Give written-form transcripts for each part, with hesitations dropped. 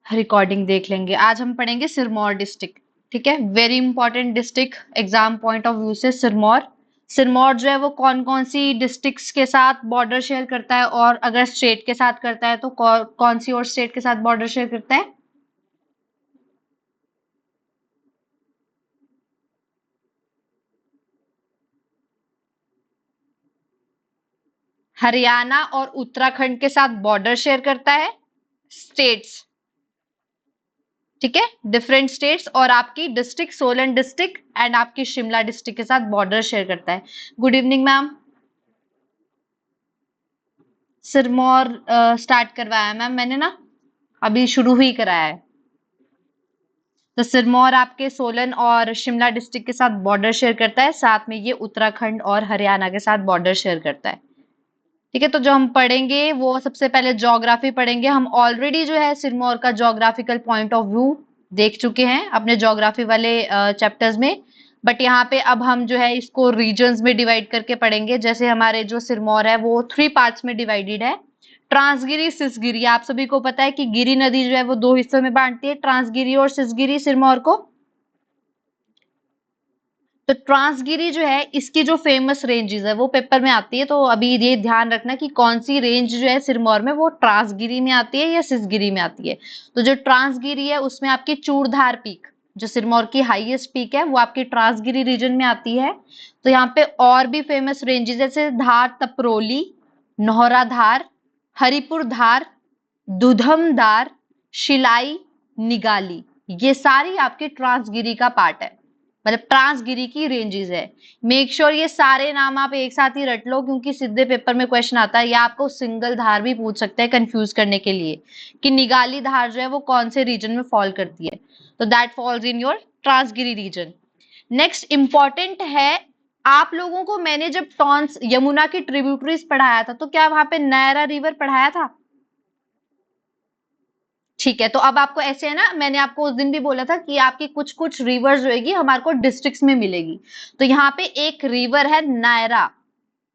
Recording देख लेंगे। आज हम पढ़ेंगे सिरमौर डिस्ट्रिक्ट। ठीक है, very important district exam point of view से सिरमौर। सिरमौर जो है वो कौन कौन सी डिस्ट्रिक्ट्स के साथ बॉर्डर शेयर करता है, और अगर स्टेट के साथ करता है तो कौन सी और स्टेट के साथ बॉर्डर शेयर करता है? हरियाणा और उत्तराखंड के साथ बॉर्डर शेयर करता है। स्टेट्स, ठीक है, डिफरेंट स्टेट्स, और आपकी डिस्ट्रिक्ट सोलन डिस्ट्रिक्ट एंड आपकी शिमला डिस्ट्रिक्ट के साथ बॉर्डर शेयर करता है। Good evening ma'am. Sirmaur start करवाया मैम मैंने ना, अभी शुरू ही कराया है। तो सिरमौर आपके सोलन और शिमला डिस्ट्रिक्ट के साथ बॉर्डर शेयर करता है, साथ में ये उत्तराखंड और हरियाणा के साथ बॉर्डर शेयर करता है। ठीक है, तो जो हम पढ़ेंगे वो सबसे पहले ज्योग्राफी पढ़ेंगे। हम ऑलरेडी जो है सिरमौर का ज्योग्राफिकल पॉइंट ऑफ व्यू देख चुके हैं अपने ज्योग्राफी वाले चैप्टर्स में, बट यहाँ पे अब हम जो है इसको रीजन्स में डिवाइड करके पढ़ेंगे। जैसे हमारे जो सिरमौर है वो 3 पार्ट्स में डिवाइडेड है, ट्रांसगिरी सिसगिरी। आप सभी को पता है कि गिरी नदी जो है वो 2 हिस्सों में बांटती है, ट्रांसगिरी और सिसगिरी सिरमौर को। तो ट्रांसगिरी जो है इसकी जो फेमस रेंजेस है वो पेपर में आती है, तो अभी ये ध्यान रखना कि कौन सी रेंज जो है सिरमौर में वो ट्रांसगिरी में आती है या सिसगिरी में आती है। तो जो ट्रांसगिरी है उसमें आपकी चूड़धार पीक, जो सिरमौर की हाईएस्ट पीक है, वो आपकी ट्रांसगिरी रीजन में आती है। तो यहाँ पे और भी फेमस रेंजेस जैसे धार तपरोली, नौहरा धार, हरिपुर धार, दुधम धार, शिलाई, निगाली, ये सारी आपकी ट्रांसगिरी का पार्ट है, मतलब ट्रांसगिरी की रेंजेस है। मेक श्योर ये सारे नाम आप एक साथ ही रट लो, क्योंकि सीधे पेपर में क्वेश्चन आता है, या आपको सिंगल धार भी पूछ सकते हैं कंफ्यूज करने के लिए कि निगाली धार जो है वो कौन से रीजन में फॉल करती है। तो that falls in your Transgiri region. Next important है, आप लोगों को मैंने जब टॉन्स यमुना की ट्रिब्यूटरीज पढ़ाया था तो क्या वहां पे नायरा रिवर पढ़ाया था? ठीक है, तो अब आपको ऐसे है ना, मैंने आपको उस दिन भी बोला था कि आपकी कुछ कुछ रिवर्स जो है हमारे को डिस्ट्रिक्ट्स में मिलेगी। तो यहाँ पे एक रिवर है नायरा।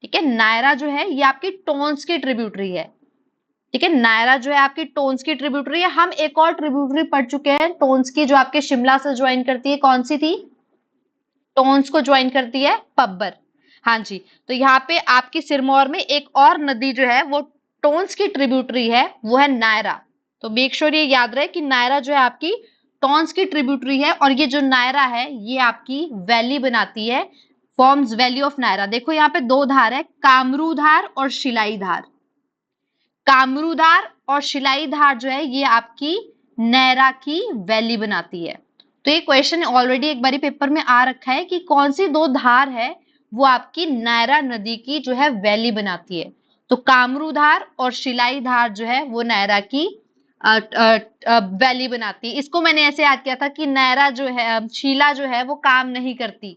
ठीक है, नायरा जो है ये आपकी टोन्स की ट्रिब्यूटरी है। ठीक है, नायरा जो है आपकी टोन्स की ट्रिब्यूटरी है। हम एक और ट्रिब्यूटरी पढ़ चुके हैं टोन्स की, जो आपके शिमला से ज्वाइन करती है, कौन सी थी? टोन्स को ज्वाइन करती है पब्बर। हाँ जी, तो यहाँ पे आपकी सिरमौर में एक और नदी जो है वो टोन्स की ट्रिब्यूटरी है, वो है नायरा। तो मेक श्योर ये याद रहे कि नायरा जो है आपकी टोन्स की ट्रिब्यूटरी है, और ये जो नायरा है ये आपकी वैली बनाती है, फॉर्म्स वैली ऑफ नायरा। देखो यहाँ पे दो धार है, कामरू धार और शिलाई धार। कामरू धार और शिलाई धार जो है ये आपकी नैरा की वैली बनाती है। तो ये क्वेश्चन ऑलरेडी एक बारी पेपर में आ रखा है कि कौन सी दो धार है वो आपकी नायरा नदी की जो है वैली बनाती है। तो कामरू धार और शिलाई धार जो है वो नायरा की वैली बनाती है। इसको मैंने ऐसे याद किया था कि नायरा जो है शीला जो है वो काम नहीं करती।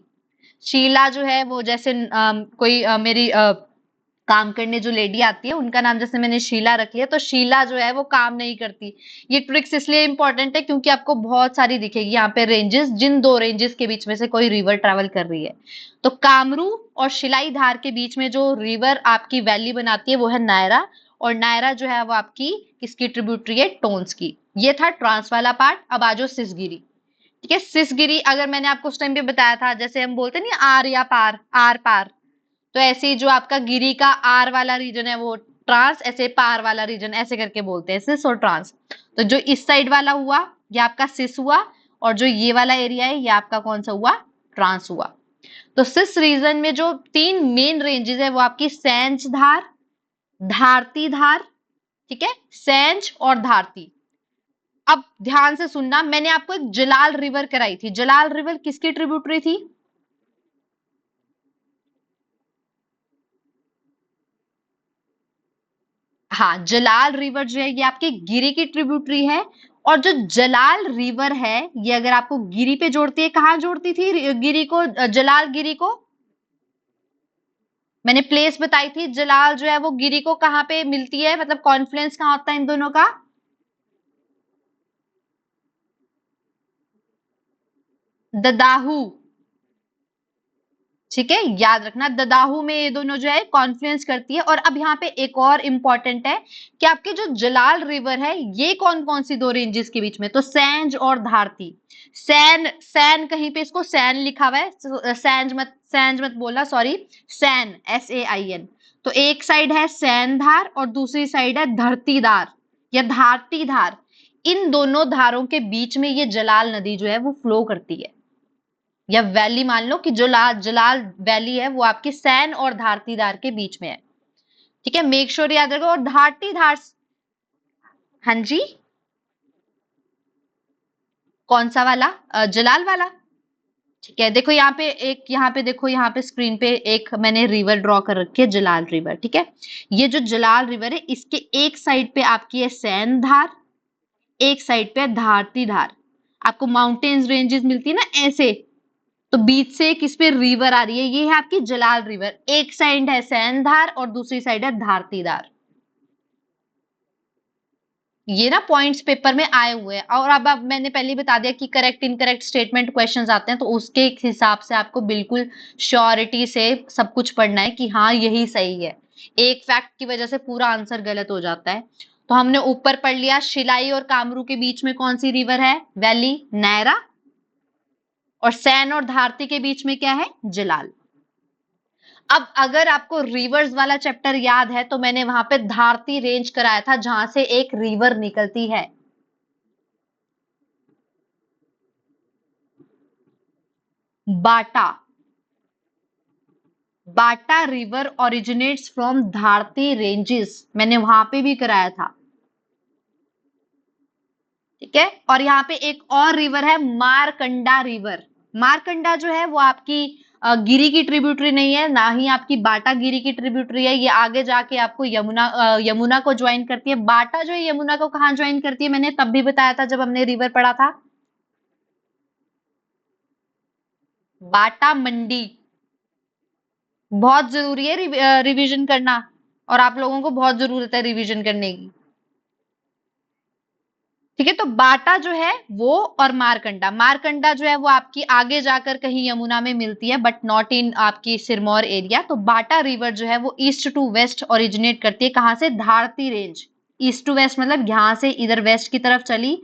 शीला जो है वो जैसे कोई मेरी काम करने जो लेडी आती है उनका नाम जैसे मैंने शीला रख लिया, तो शीला जो है वो काम नहीं करती। ये ट्रिक्स इसलिए इंपॉर्टेंट है क्योंकि आपको बहुत सारी दिखेगी यहाँ पे रेंजेस, जिन दो रेंजेस के बीच में से कोई रिवर ट्रेवल कर रही है। तो कामरू और शिलाई धार के बीच में जो रिवर आपकी वैली बनाती है वो है नायरा, और नायरा जो है वो आपकी किसकी ट्रिब्यूटरी है? टोन्स की। ये था ट्रांस वाला पार्ट। अब आ जाओ सिसगिरी। ठीक है, सिसगिरी अगर मैंने आपको उस टाइम पे बताया था, जैसे हम बोलते नहीं आर या पार, आर पार, तो ऐसे ही जो आपका गिरी का आर वाला रीजन है वो ट्रांस, ऐसे पार वाला रीजन ऐसे करके बोलते हैं सिस और ट्रांस। तो जो इस साइड वाला हुआ ये आपका सिस हुआ, और जो ये वाला एरिया है ये आपका कौन सा हुआ? ट्रांस हुआ। तो सिस रीजन में जो तीन मेन रेंजेस है वो आपकी सैंज धार, धारती धार, ठीक है, सैंज और धारती। अब ध्यान से सुनना, मैंने आपको एक जलाल रिवर कराई थी। जलाल रिवर किसकी ट्रिब्यूटरी थी? हाँ, जलाल रिवर जो है ये आपकी गिरी की ट्रिब्यूटरी है। और जो जलाल रिवर है ये अगर आपको गिरी पे जोड़ती है, कहाँ जोड़ती थी गिरी को, जलाल गिरी को? मैंने प्लेस बताई थी, जलाल जो है वो गिरी को कहाँ पे मिलती है, मतलब कॉन्फ्लुएंस कहाँ होता है इन दोनों का? ददाहू। ठीक है, याद रखना ददाहू में ये दोनों जो है कॉन्फ्लुएंस करती है। और अब यहाँ पे एक और इंपॉर्टेंट है कि आपके जो जलाल रिवर है ये कौन कौन सी दो रेंजेस के बीच में, तो सैंज और धारती। सैन सैन कहीं पे इसको सैन लिखा हुआ है, सैंज मत बोलना, सॉरी, सैन, SAIN। तो एक साइड है सैन धार और दूसरी साइड है धरती धार या धारती धार। इन दोनों धारों के बीच में ये जलाल नदी जो है वो फ्लो करती है, या वैली मान लो कि जो जलाल वैली है वो आपकी सैन और धारती धार के बीच में है। ठीक है, मेक श्योर याद रखो। और धारती धार, हाँ जी, कौन सा वाला? जलाल वाला। ठीक है, देखो यहाँ पे एक, यहाँ पे देखो, यहाँ पे स्क्रीन पे एक मैंने रिवर ड्रॉ कर रखी है, जलाल रिवर। ठीक है, ये जो जलाल रिवर है इसके एक साइड पे आपकी है सैन धार, एक साइड पे है धारती धार। आपको माउंटेन्स रेंजेस मिलती है ना ऐसे, तो बीच से किस पे रिवर आ रही है, ये है आपकी जलाल रिवर। एक साइड है सैनधार और दूसरी साइड है धारतीधार। ये ना पॉइंट्स पेपर में आए हुए हैं। और अब मैंने पहले ही बता दिया कि करेक्ट इनकरेक्ट स्टेटमेंट क्वेश्चंस आते हैं, तो उसके हिसाब से आपको बिल्कुल श्योरिटी से सब कुछ पढ़ना है कि हाँ यही सही है। एक फैक्ट की वजह से पूरा आंसर गलत हो जाता है। तो हमने ऊपर पढ़ लिया शिलाई और कामरू के बीच में कौन सी रिवर है, वैली, नैरा। और सैन और धारती के बीच में क्या है, जलाल। अब अगर आपको रिवर्स वाला चैप्टर याद है तो मैंने वहां पे धारती रेंज कराया था जहां से एक रिवर निकलती है। बाटा, बाटा रिवर ओरिजिनेट्स फ्रॉम धारती रेंजेस, मैंने वहां पे भी कराया था। ठीक है, और यहाँ पे एक और रिवर है मारकंडा रिवर। मारकंडा जो है वो आपकी गिरी की ट्रिब्यूटरी नहीं है, ना ही आपकी बाटा गिरी की ट्रिब्यूटरी है। ये आगे जाके आपको यमुना को ज्वाइन करती है। बाटा जो है यमुना को कहाँ ज्वाइन करती है, मैंने तब भी बताया था जब हमने रिवर पढ़ा था, बाटा मंडी। बहुत जरूरी है रिवीजन करना, और आप लोगों को बहुत जरूरत है रिवीजन करने की। ठीक है, तो बाटा जो है वो, और मारकंडा, मारकंडा जो है वो आपकी आगे जाकर कहीं यमुना में मिलती है बट नॉट इन आपकी सिरमौर एरिया। तो बाटा रिवर जो है वो ईस्ट टू वेस्ट ओरिजिनेट करती है, कहां से, धारती रेंज। ईस्ट टू वेस्ट मतलब यहां से इधर वेस्ट की तरफ चली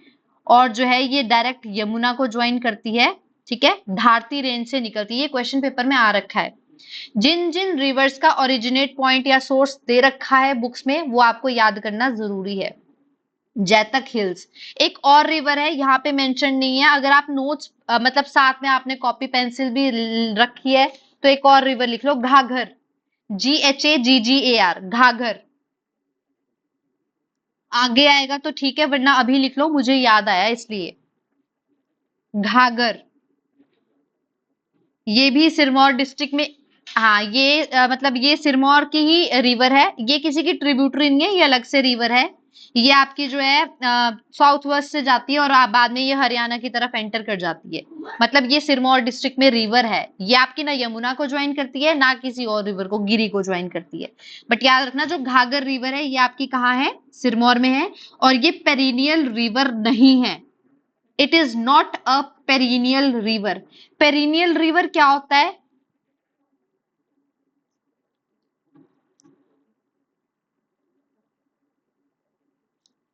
और जो है ये डायरेक्ट यमुना को ज्वाइन करती है। ठीक है, भारती रेंज से निकलती है। ये क्वेश्चन पेपर में आ रखा है। जिन जिन रिवर्स का ओरिजिनेट पॉइंट या सोर्स दे रखा है बुक्स में वो आपको याद करना जरूरी है। जैतक हिल्स, एक और रिवर है, यहाँ पे मेंशन नहीं है। अगर आप नोट्स मतलब साथ में आपने कॉपी पेंसिल भी रखी है तो एक और रिवर लिख लो, घाघर, GHAGGAR, घाघर। आगे आएगा तो ठीक है, वरना अभी लिख लो, मुझे याद आया इसलिए। घाघर, ये भी सिरमौर डिस्ट्रिक्ट में, हाँ ये मतलब ये सिरमौर की ही रिवर है। ये किसी की ट्रिब्यूटरी नहीं है, ये अलग से रिवर है। ये आपकी जो है साउथ वेस्ट से जाती है और बाद में ये हरियाणा की तरफ एंटर कर जाती है। मतलब ये सिरमौर डिस्ट्रिक्ट में रिवर है। ये आपकी ना यमुना को ज्वाइन करती है ना किसी और रिवर को, गिरी को ज्वाइन करती है। बट याद रखना जो घाघर रिवर है ये आपकी कहाँ है, सिरमौर में है। और ये पेरिनियल रिवर नहीं है, it is not a perennial river. Perennial river क्या होता है,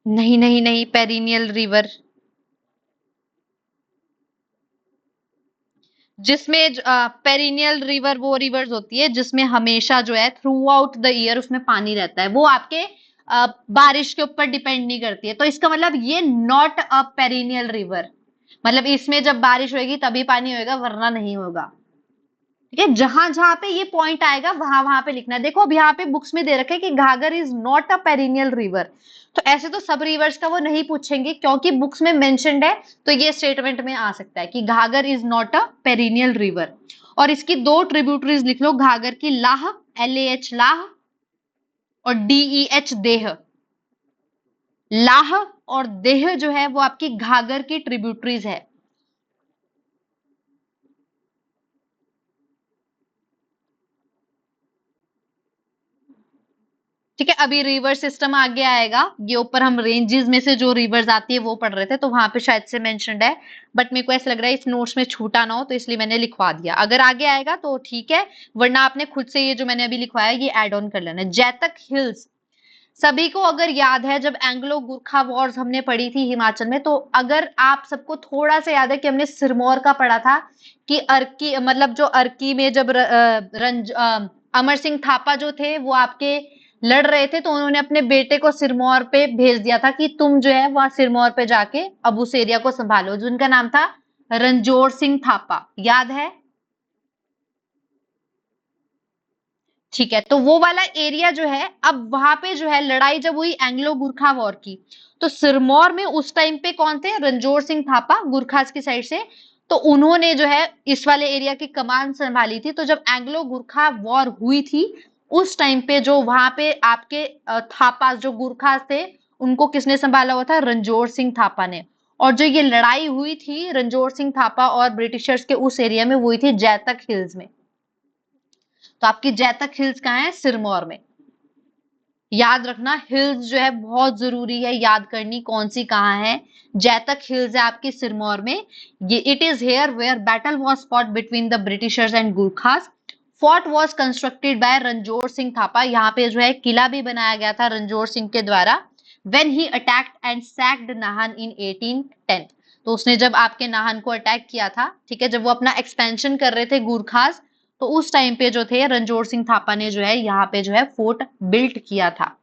नहीं नहीं नहीं, पेरिनियल रिवर जिसमें पेरिनियल रिवर वो रिवर्स होती है जिसमें हमेशा जो है थ्रू आउट द ईयर उसमें पानी रहता है। वो आपके बारिश के ऊपर डिपेंड नहीं करती है। तो इसका मतलब ये नॉट अ पेरिनियल रिवर, मतलब इसमें जब बारिश होगी तभी पानी होगा वरना नहीं होगा। ठीक है, जहां जहां पे ये पॉइंट आएगा वहां वहां पे लिखना है। देखो अब यहाँ पे बुक्स में दे रखा है कि Ghaghar is not a perennial river, तो ऐसे तो सब रिवर्स का वो नहीं पूछेंगे क्योंकि बुक्स में मेंशन्ड है। तो ये स्टेटमेंट में आ सकता है कि Ghaghar is not a perennial river. और इसकी दो ट्रिब्यूटरीज लिख लो, घाघर की लाह, LAH लाह, और DEH देह। लाह और देह जो है वो आपकी घाघर की ट्रिब्यूटरीज है। ठीक है, अभी रिवर सिस्टम आगे आएगा। ये ऊपर हम रेंजेस में से जो रिवर्स आती है वो पढ़ रहे थे, तो वहां पे शायद से मेंशन्ड है, बट मेरे को ऐसा लग रहा है इस नोट्स में छूटा ना हो, तो इसलिए मैंने लिखवा दिया। अगर आगे आएगा तो ठीक है, वरना आपने खुद से ये जो मैंने अभी लिखवाया ये ऐड ऑन कर लेना है। जैतक हिल्स, सभी को अगर याद है जब एंग्लो गुरखा वॉर्स हमने पढ़ी थी हिमाचल में, तो अगर आप सबको थोड़ा सा याद है कि हमने सिरमौर का पढ़ा था कि अर्की, मतलब जो अर्की में जब अमर सिंह थापा जो थे वो आपके लड़ रहे थे, तो उन्होंने अपने बेटे को सिरमौर पे भेज दिया था कि तुम जो है वहां सिरमौर पे जाके अब उस एरिया को संभालो, जिनका नाम था रणजोर सिंह थापा। याद है? ठीक है, तो वो वाला एरिया जो है, अब वहां पे जो है लड़ाई जब हुई एंग्लो गुरखा वॉर की, तो सिरमौर में उस टाइम पे कौन थे? रणजोर सिंह थापा, गुरखास की साइड से। तो उन्होंने जो है इस वाले एरिया की कमान संभाली थी। तो जब एंग्लो गुरखा वॉर हुई थी उस टाइम पे जो वहां पे आपके थापा जो गुरखास थे, उनको किसने संभाला हुआ था? रणजोर सिंह थापा ने। और जो ये लड़ाई हुई थी रणजोर सिंह थापा और ब्रिटिशर्स के उस एरिया में, वो हुई थी जैतक हिल्स में। तो आपकी जैतक हिल्स कहाँ है? सिरमौर में। याद रखना, हिल्स जो है बहुत जरूरी है याद करनी, कौन सी कहाँ है। जैतक हिल्स है आपकी सिरमौर में। ये it is here where battle was fought between the britishers and Gurkhas. Fort was constructed by Ranjor Singh Thapa. यहाँ पे जो है किला भी बनाया गया था रणजोर सिंह के द्वारा। When he attacked and sacked Nahan in 1810। तो उसने जब आपके नाहन को अटैक किया था, ठीक है, जब वो अपना एक्सपेंशन कर रहे थे गुरखास, तो उस टाइम पे जो थे रणजोर सिंह थापा ने जो है यहाँ पे जो है फोर्ट बिल्ट किया था।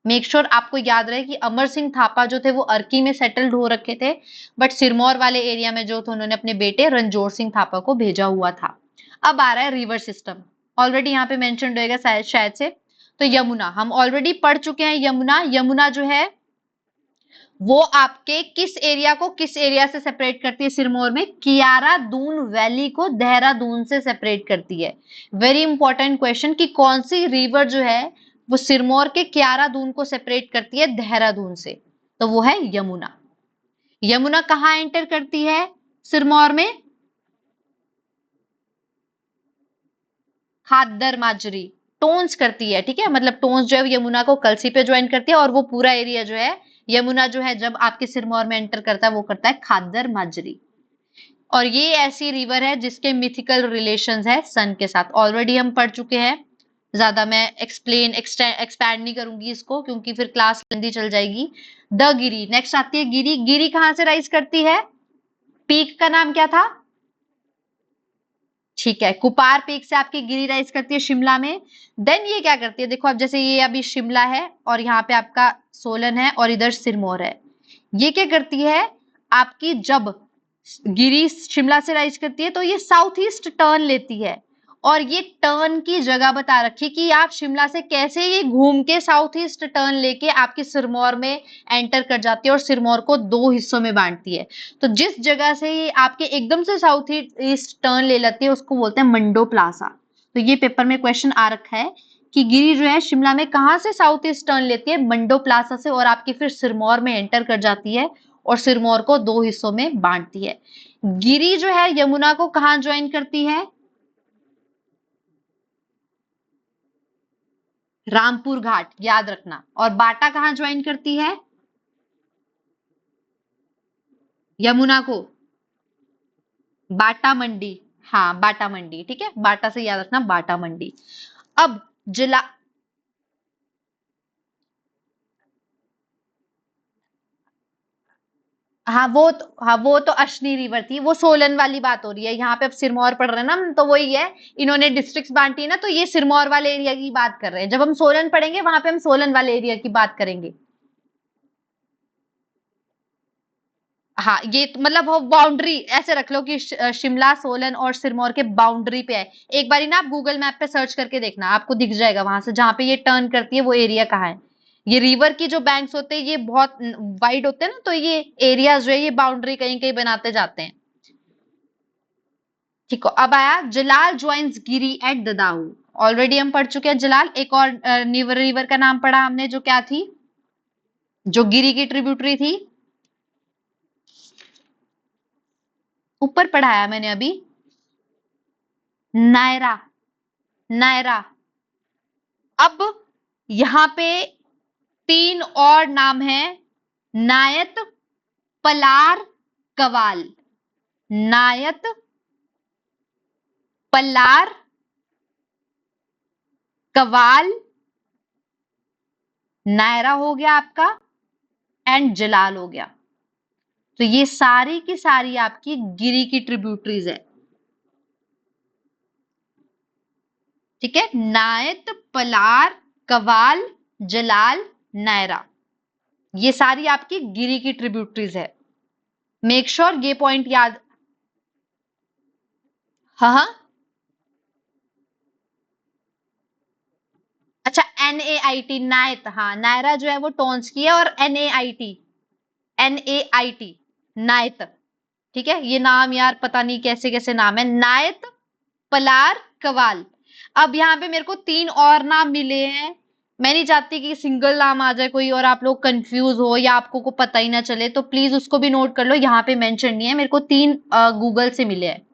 मेक श्योर आपको याद रहे कि अमर सिंह थापा जो थे वो अर्की में सेटल्ड हो रखे थे, बट सिरमौर वाले एरिया में जो थे उन्होंने अपने बेटे रणजोर सिंह थापा को भेजा हुआ था। अब आ रहा है रिवर सिस्टम, ऑलरेडी यहाँ पे मेंशन रहेगा शायद शायद से। तो यमुना हम ऑलरेडी पढ़ चुके हैं। यमुना, यमुना जो है वो आपके किस एरिया को किस एरिया से सेपरेट करती है? सिरमौर में कियारा दून वैली को देहरादून से सेपरेट करती है। वेरी इंपॉर्टेंट क्वेश्चन कि कौन सी रिवर जो है वो सिरमौर के कियारा दून को सेपरेट करती है देहरादून से? तो वो है यमुना। यमुना कहाँ एंटर करती है सिरमौर में? खादर माजरी, टोन्स करती है, ठीक है, मतलब टोन्स जो है यमुना को कलसी पे ज्वाइन करती है, और वो पूरा एरिया जो है यमुना जो है जब आपके सिरमौर में एंटर करता है वो करता है खादर माजरी। और ये ऐसी रिवर है जिसके मिथिकल रिलेशंस है सन के साथ, ऑलरेडी हम पढ़ चुके हैं। ज्यादा मैं एक्सपैंड नहीं करूंगी इसको, क्योंकि फिर क्लास लंबी चल जाएगी। द गिरी नेक्स्ट आती है। गिरी, गिरी कहां से राइज करती है? पीक का नाम क्या था? ठीक है, कुपार पीक से आपकी गिरी राइज करती है शिमला में। देन ये क्या करती है? देखो अब जैसे ये अभी शिमला है और यहाँ पे आपका सोलन है और इधर सिरमौर है। ये क्या करती है? आपकी जब गिरी शिमला से राइज करती है तो ये साउथ ईस्ट टर्न लेती है, और ये टर्न की जगह बता रखी कि आप शिमला से कैसे ये घूम के साउथ ईस्ट टर्न लेके आपकी सिरमौर में एंटर कर जाती है और सिरमौर को दो हिस्सों में बांटती है। तो जिस जगह से ये आपके एकदम से साउथ ईस्ट टर्न ले लेती है उसको बोलते हैं मंडो प्लाजा। तो ये पेपर में क्वेश्चन आ रखा है कि गिरी जो है शिमला में कहां से साउथ ईस्ट टर्न लेती है? मंडो प्लाजा से, और आपकी फिर सिरमौर में एंटर कर जाती है और सिरमौर को दो हिस्सों में बांटती है। गिरी जो है यमुना को कहां ज्वाइन करती है? रामपुर घाट, याद रखना। और बाटा कहां ज्वाइन करती है यमुना को? बाटा मंडी। हाँ, बाटा मंडी, ठीक है, बाटा से याद रखना, बाटा मंडी। अब जिला, हाँ वो तो अश्नी रिवर थी, वो सोलन वाली बात हो रही है। यहाँ पे अब सिरमौर पढ़ रहे हैं ना हम, तो वही है, इन्होंने डिस्ट्रिक्ट्स बांटी है ना, तो ये सिरमौर वाले एरिया की बात कर रहे हैं। जब हम सोलन पढ़ेंगे वहां पे हम सोलन वाले एरिया की बात करेंगे। हाँ, ये तो मतलब वो बाउंड्री ऐसे रख लो कि शिमला, सोलन और सिरमौर के बाउंड्री पे है। एक बारी ना आप गूगल मैप पे सर्च करके देखना, आपको दिख जाएगा वहां से जहां पे ये टर्न करती है वो एरिया कहाँ है। ये रिवर की जो बैंक्स होते हैं ये बहुत वाइड होते हैं ना, तो ये एरियाज जो है ये बाउंड्री कहीं कहीं बनाते जाते हैं। ठीक है, अब आया जलाल ज्वाइंस गिरी एट ददाहू। ऑलरेडी हम पढ़ चुके हैं जलाल। एक और रिवर का नाम पढ़ा हमने जो क्या थी, जो गिरी की ट्रिब्यूटरी थी, ऊपर पढ़ाया मैंने अभी, नायरा। नायरा। अब यहां पे 3 और नाम है, नायत, पलार, कवाल। नायत, पलार, कवाल, नायरा हो गया आपका, एंड जलाल हो गया। तो ये सारी की सारी आपकी गिरी की ट्रिब्यूटरीज है। ठीक है, नायत, पलार, कवाल, जलाल, नायरा, ये सारी आपकी गिरी की ट्रिब्यूटरीज है। मेक श्योर ये पॉइंट याद। हाँ हाँ, अच्छा NAIT नायत, हाँ नायरा जो है वो टोन्स की है, और NAIT नायत। ठीक है, ये नाम यार पता नहीं कैसे कैसे नाम है, नायत, पलार, कवाल। अब यहाँ पे मेरे को 3 और नाम मिले हैं। मैं नहीं चाहती कि सिंगल नाम आ जाए कोई और आप लोग कंफ्यूज हो या आपको को पता ही ना चले, तो प्लीज उसको भी नोट कर लो, यहाँ पे मेंशन नहीं है। मेरे को 3 गूगल से मिले हैं।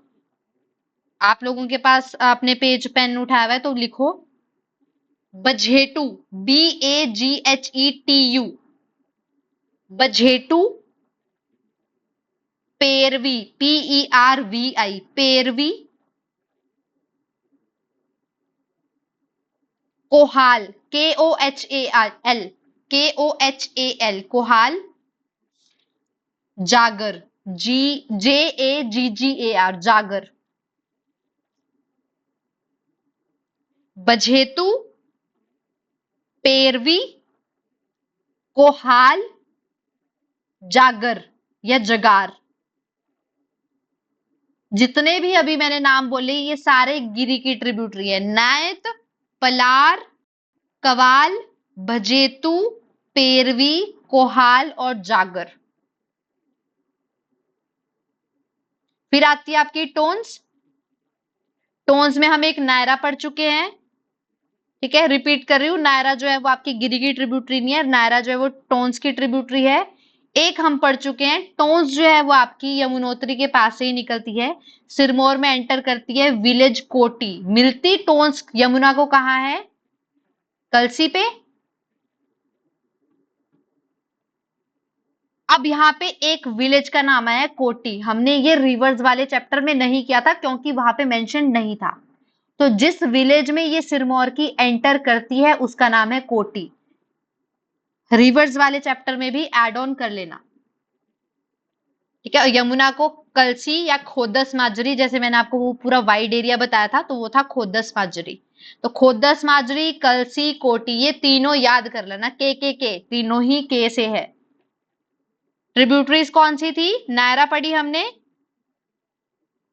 आप लोगों के पास अपने पेज पेन उठाया हुआ है तो लिखो। बझेटू, BAGHETU, बझेटू। पेरवी, PERVI, पेरवी। Kohal, KOHAL, KOHAL, Kohal. जागर, JAGGAR, जागर। बझेतु, पेरवी, कोहाल, जागर या जगार। जितने भी अभी मैंने नाम बोले ये सारे गिरी की ट्रिब्यूटरी है। नायत, पलार, कवाल, भजेतु, पेरवी, कोहाल और जागर। फिर आती है आपकी टोन्स। टोन्स में हम एक नायरा पढ़ चुके हैं। ठीक है, रिपीट कर रही हूँ, नायरा जो है वो आपकी गिरी की ट्रिब्यूटरी नहीं है, नायरा जो है वो टोन्स की ट्रिब्यूटरी है। एक हम पढ़ चुके हैं, टोन्स जो है वो आपकी यमुनोत्री के पास से ही निकलती है, सिरमौर में एंटर करती है, विलेज कोटी। मिलती टोन्स यमुना को कहाँ है? कलसी पे। अब यहाँ पे एक विलेज का नाम है कोटी। हमने ये रिवर्स वाले चैप्टर में नहीं किया था क्योंकि वहां पे मेंशन नहीं था। तो जिस विलेज में ये सिरमौर की एंटर करती है उसका नाम है कोटी। रिवर्स वाले चैप्टर में भी एड ऑन कर लेना। ठीक है, यमुना को कलसी या खोदस माजरी, जैसे मैंने आपको वो पूरा वाइड एरिया बताया था तो वो था खोदस माजरी। तो खोदस माजरी, कलसी, कोटी, ये तीनों याद कर लेना। के तीनों ही के से है। ट्रिब्यूटरीज कौन सी थी? नायरा पढ़ी हमने,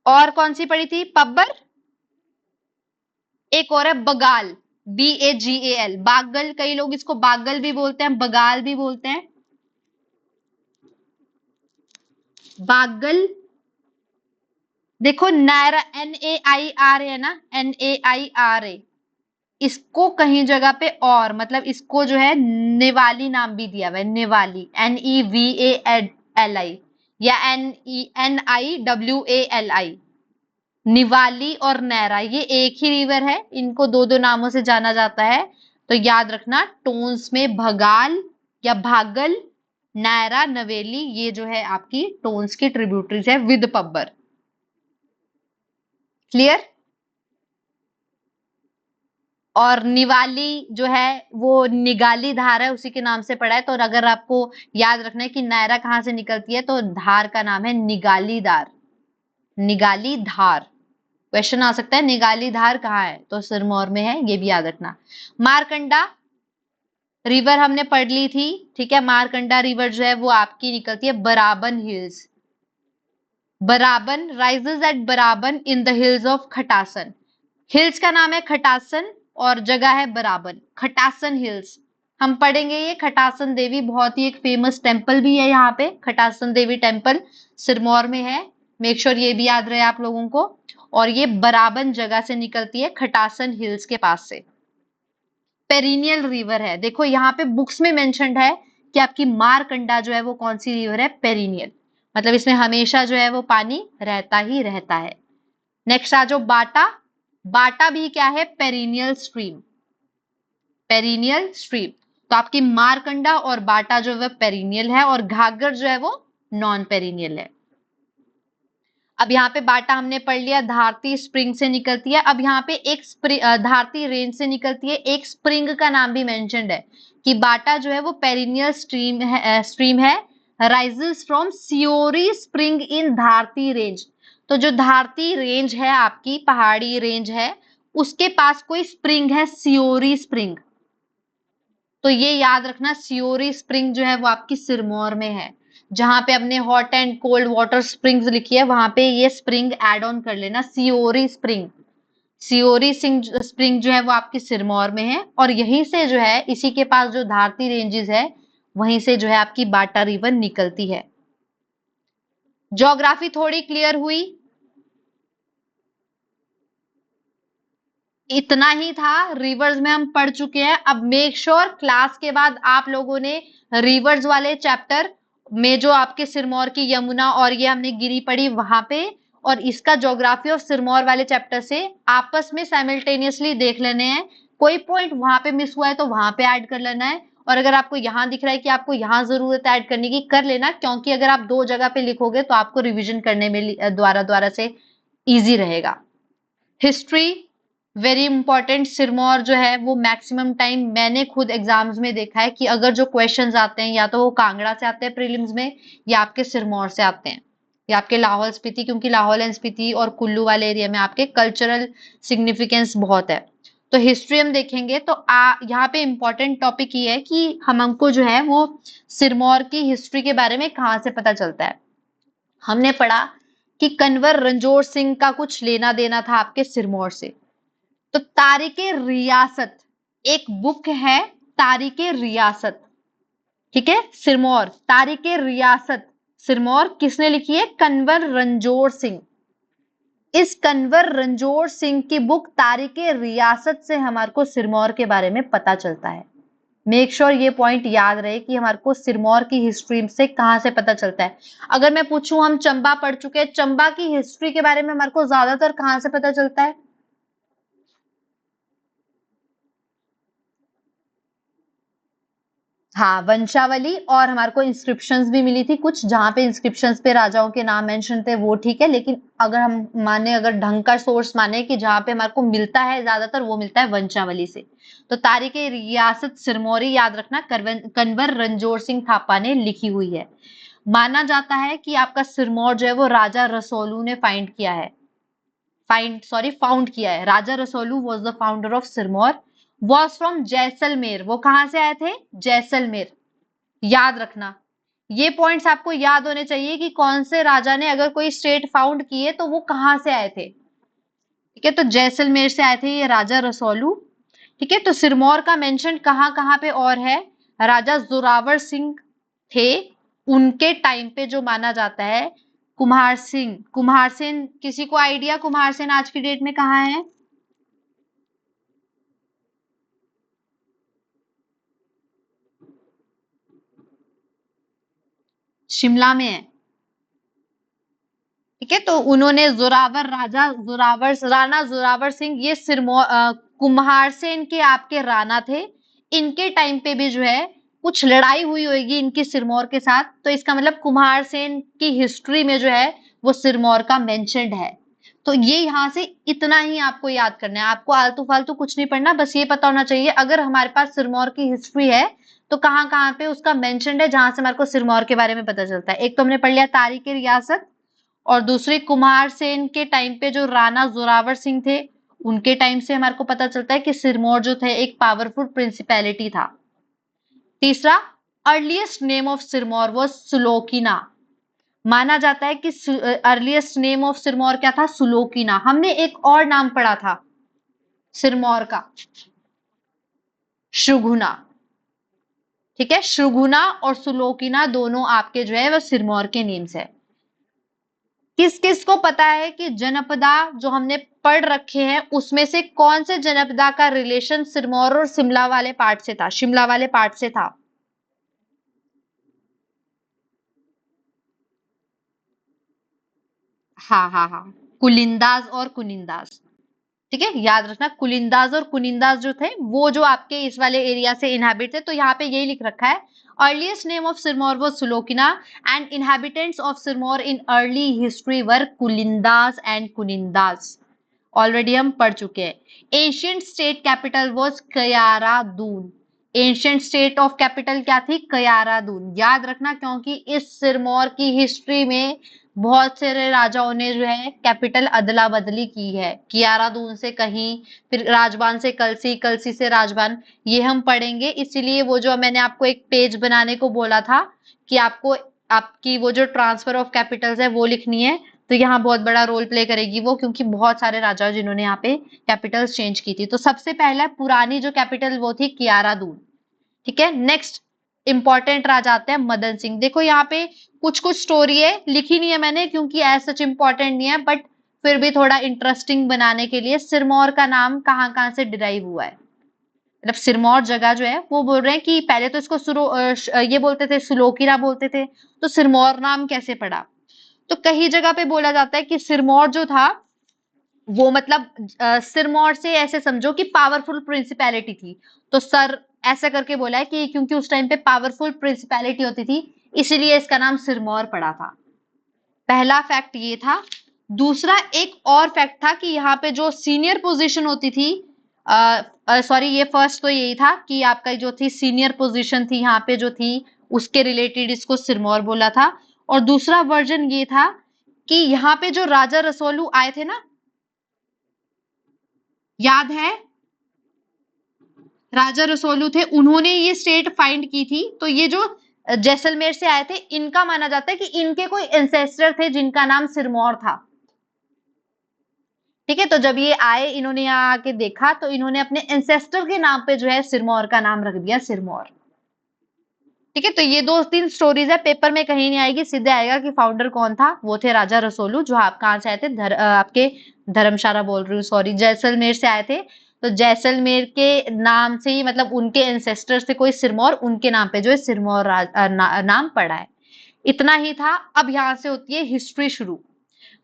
और कौन सी पढ़ी थी? पब्बर। एक और है बगाल, BAGAL, बागल। कई लोग इसको बागल भी बोलते हैं, बगाल भी बोलते हैं। बागल। देखो नायरा NAIRA है ना, NAIRA, इसको कहीं जगह पे और मतलब इसको जो है नेवाली नाम भी दिया हुआ है, नेवाली, NEVALI या NIWALI। निवाली और नैरा ये एक ही रिवर है, इनको दो दो नामों से जाना जाता है। तो याद रखना, टोन्स में भगाल या भागल, नायरा, नवेली, ये जो है आपकी टोन्स की ट्रिब्यूटरीज है विद पब्बर। क्लियर? और निवाली जो है वो निगाली धार है, उसी के नाम से पड़ा है। तो अगर आपको याद रखना है कि नायरा कहाँ से निकलती है तो धार का नाम है निगाली धार, निगाली धार। क्वेश्चन आ सकता है निगाली धार कहाँ है, तो सिरमौर में है, ये भी याद रखना। मारकंडा रिवर हमने पढ़ ली थी। ठीक है, मारकंडा रिवर जो है वो आपकी निकलती है Baraban hills. Baraban rises at Baraban in the hills of Khatasan. Hills का नाम है खटासन और जगह है बराबन, खटासन हिल्स। हम पढ़ेंगे ये खटासन देवी, बहुत ही एक फेमस टेम्पल भी है यहाँ पे, खटासन देवी टेम्पल सिरमौर में है। मेक श्योर ये भी याद रहे आप लोगों को। और ये बराबन जगह से निकलती है, खटासन हिल्स के पास से। पेरिनियल रिवर है, देखो यहाँ पे बुक्स में मेंशन्ड है कि आपकी मारकंडा जो है वो कौन सी रिवर है? पेरिनियल, मतलब इसमें हमेशा जो है वो पानी रहता ही रहता है। नेक्स्ट आ जाओ बाटा। बाटा भी क्या है? Perennial stream. Perennial stream. तो आपकी मारकंडा और बाटा जो है पेरिनियल है और घाघर जो है वो नॉन पेरिनियल है। अब यहाँ पे बाटा हमने पढ़ लिया, धारती स्प्रिंग से निकलती है। अब यहाँ पे एक धारती रेंज से निकलती है, एक स्प्रिंग का नाम भी मेंशन्ड है कि बाटा जो है वो पेरिनियल स्ट्रीम है rises from Siori spring in Dharti range. तो जो धारती रेंज है आपकी पहाड़ी रेंज है, उसके पास कोई स्प्रिंग है, सियोरी स्प्रिंग। तो ये याद रखना, सियोरी स्प्रिंग जो है वो आपकी सिरमौर में है। जहां पे अपने hot and cold water springs लिखी है वहां पे ये स्प्रिंग ऐड ऑन कर लेना, सियोरी स्प्रिंग। सियोरी स्प्रिंग जो है वो आपकी सिरमौर में है और यहीं से जो है इसी के पास जो धारती रेंजेस है वहीं से जो है आपकी बाटा रिवर निकलती है। ज्योग्राफी थोड़ी क्लियर हुई? इतना ही था, रिवर्स में हम पढ़ चुके हैं। अब मेक श्योर क्लास के बाद आप लोगों ने रिवर्स वाले चैप्टर में जो आपके सिरमौर की यमुना और ये हमने गिरी पड़ी वहां पे, और इसका ज्योग्राफी ऑफ सिरमौर वाले चैप्टर से आपस में साइमल्टेनियसली देख लेने हैं। कोई पॉइंट वहां पे मिस हुआ है तो वहां पे ऐड कर लेना है, और अगर आपको यहाँ दिख रहा है कि आपको यहाँ जरूरत ऐड करने की, कर लेना, क्योंकि अगर आप दो जगह पे लिखोगे तो आपको रिविजन करने में द्वारा द्वारा से इजी रहेगा। History very important. सिरमौर जो है वो मैक्सिमम टाइम मैंने खुद एग्जाम्स में देखा है कि अगर जो क्वेश्चंस आते हैं या तो वो कांगड़ा से आते हैं प्रीलिम्स में, या आपके सिरमौर से आते हैं, या आपके लाहौल स्पीति, क्योंकि लाहौल एंड स्पीति और कुल्लू वाले एरिया में आपके कल्चरल सिग्निफिकेंस बहुत है। तो हिस्ट्री हम देखेंगे तो यहाँ पे इंपॉर्टेंट टॉपिक ये है कि हमको जो है वो सिरमौर की हिस्ट्री के बारे में कहाँ से पता चलता है। हमने पढ़ा कि कन्वर रणजोर सिंह का कुछ लेना देना था आपके सिरमौर से। तो तारिके रियासत एक बुक है, तारिके रियासत, ठीक है, सिरमौर, तारिके रियासत सिरमौर किसने लिखी है? कन्वर रणजोर सिंह। इस कन्वर रणजोर सिंह की बुक तारिके रियासत से हमारे को सिरमौर के बारे में पता चलता है। मेक श्योर ये पॉइंट याद रहे कि हमारे को सिरमौर की हिस्ट्री से कहां से पता चलता है। अगर मैं पूछूं, हम चंबा पढ़ चुके हैं, चंबा की हिस्ट्री के बारे में हमारे को ज्यादातर कहां से पता चलता है? हाँ, वंशावली, और हमारे को इंस्क्रिप्शंस भी मिली थी कुछ, जहां पे इंस्क्रिप्शंस पे राजाओं के नाम मेंशन थे, वो ठीक है, लेकिन अगर हम माने, अगर ढंग का सोर्स माने कि जहां पे हमारे को मिलता है ज्यादातर, वो मिलता है वंशावली से। तो तारीखे रियासत सिरमौरी याद रखना, कन्वर रणजोर सिंह थापा ने लिखी हुई है। माना जाता है कि आपका सिरमौर जो है वो राजा रसोलू ने फाउंड किया है। Raja Rasolu was the founder of Sirmaur, was from Jaisalmer. वो कहां से आए थे? जैसलमेर। याद रखना, ये पॉइंट्स आपको याद होने चाहिए कि कौन से राजा ने अगर कोई स्टेट फाउंड किए तो वो कहां से आए थे। ठीक है, तो जैसलमेर से आए थे ये राजा रसोलू। ठीक है, तो सिरमौर का मेंशन कहां कहां पे और है? राजा जोरावर सिंह थे, उनके टाइम पे जो माना जाता है कुम्हार सिंह, किसी को आइडिया कुम्हार सेन आज की डेट में कहाँ है? शिमला में है। ठीक है, तो उन्होंने राणा जोरावर सिंह, ये कुम्हार सेन के आपके राणा थे। इनके टाइम पे भी जो है कुछ लड़ाई हुई होगी इनकी सिरमौर के साथ, तो इसका मतलब कुम्हार सेन की हिस्ट्री में जो है वो सिरमौर का मेंशन्ड है। तो ये यहाँ से इतना ही आपको याद करना है, आपको आलतू फालतू कुछ नहीं पढ़ना, बस ये पता होना चाहिए अगर हमारे पास सिरमौर की हिस्ट्री है तो कहाँ कहाँ पे उसका मेंशन्ड है, जहां से हमारे को सिरमौर के बारे में पता चलता है। एक तो हमने पढ़ लिया तारीख रियासत, और दूसरी कुमार सेन के टाइम पे जो राणा जोरावर सिंह थे, उनके टाइम से हमारे को पता चलता है कि सिरमौर जो थे एक पावरफुल प्रिंसिपैलिटी था। तीसरा, earliest name of Sirmaur was Sulokina. माना जाता है कि अर्लीस्ट नेम ऑफ सिरमौर क्या था? सुलोकीना। हमने एक और नाम पढ़ा था सिरमौर का, शुगुना। ठीक है, शुगुना और सुलोकीना दोनों आपके जो है वो सिरमौर के नेम्स है। किस किस को पता है कि जनपदा जो हमने पढ़ रखे हैं उसमें से कौन से जनपदा का रिलेशन सिरमौर और शिमला वाले पार्ट से था? शिमला वाले पार्ट से था। हाँ हाँ हाँ, कुलिंदाज और कुनिंदाज। ठीक है, याद रखना कुलिंदाज और कुनिंदाज जो थे वो जो आपके इस वाले एरिया से इनहैबिट थे, तो यहाँ पे यही लिख रखा है अर्लीस्ट नेम ऑफ सिरमौर वो Sulokina and inhabitants of Sirmaur in early history were Kulindas and Kunindas. Already हम पढ़ चुके हैं। Ancient state capital was Kayaradun. Ancient state of capital क्या थी? कयारादून। याद रखना क्योंकि इस सिरमौर की हिस्ट्री में बहुत सारे राजाओं ने जो है कैपिटल अदला बदली की है, कियारादून से कहीं, फिर राजबान से कलसी, कलसी से राजबान, ये हम पढ़ेंगे। इसीलिए वो जो मैंने आपको एक पेज बनाने को बोला था कि आपको आपकी वो जो ट्रांसफर ऑफ कैपिटल्स है वो लिखनी है, तो यहाँ बहुत बड़ा रोल प्ले करेगी वो, क्योंकि बहुत सारे राजा जिन्होंने यहाँ पे कैपिटल्स चेंज की थी। तो सबसे पहला पुरानी जो कैपिटल वो थी कियारादून। ठीक है, नेक्स्ट इंपॉर्टेंट राजा आते हैं मदन सिंह। देखो यहाँ पे कुछ कुछ स्टोरी है, लिखी नहीं है मैंने क्योंकि एज सच इंपॉर्टेंट नहीं है, बट फिर भी थोड़ा इंटरेस्टिंग बनाने के लिए सिरमौर का नाम कहाँ कहाँ से डिराइव हुआ है। मतलब सिरमौर जगह जो है वो बोल रहे हैं कि पहले तो इसको ये बोलते थे, सुलोकिरा बोलते थे, तो सिरमौर नाम कैसे पड़ा? तो कई जगह पे बोला जाता है कि सिरमौर जो था वो मतलब सिरमौर से ऐसे समझो कि पावरफुल प्रिंसिपैलिटी थी, तो सर ऐसा करके बोला है कि क्योंकि उस टाइम पे पावरफुल प्रिंसिपैलिटी होती थी इसीलिए इसका नाम सिरमौर पड़ा था। पहला फैक्ट ये था। दूसरा एक और फैक्ट था कि यहाँ पे जो सीनियर पोजीशन होती थी, सॉरी ये फर्स्ट तो यही था कि आपका जो थी सीनियर पोजीशन थी यहाँ पे जो थी उसके रिलेटेड इसको सिरमौर बोला था। और दूसरा वर्जन ये था कि यहाँ पे जो राजा रसोलू आए थे ना, याद है राजा रसोलू थे, उन्होंने ये स्टेट फाइंड की थी, तो ये जो जैसलमेर से आए थे इनका माना जाता है कि इनके कोई एंसेस्टर थे जिनका नाम सिरमौर था। ठीक है, तो जब ये आए इन्होंने यहाँ आके देखा तो इन्होंने अपने एंसेस्टर के नाम पे जो है सिरमौर का नाम रख दिया सिरमौर। ठीक है, तो ये दो तीन स्टोरीज है, पेपर में कहीं नहीं आएगी, सीधे आएगा कि फाउंडर कौन था, वो थे राजा रसोलू जो आप कहाँ से आए थे, आपके धर्मशाला बोल रही हूँ, सॉरी जैसलमेर से आए थे। तो जैसलमेर के नाम से ही मतलब उनके एंसेस्टर से कोई सिरमौर, उनके नाम पे जो है सिरमौर नाम पड़ा है। इतना ही था। अब यहाँ से होती है हिस्ट्री शुरू।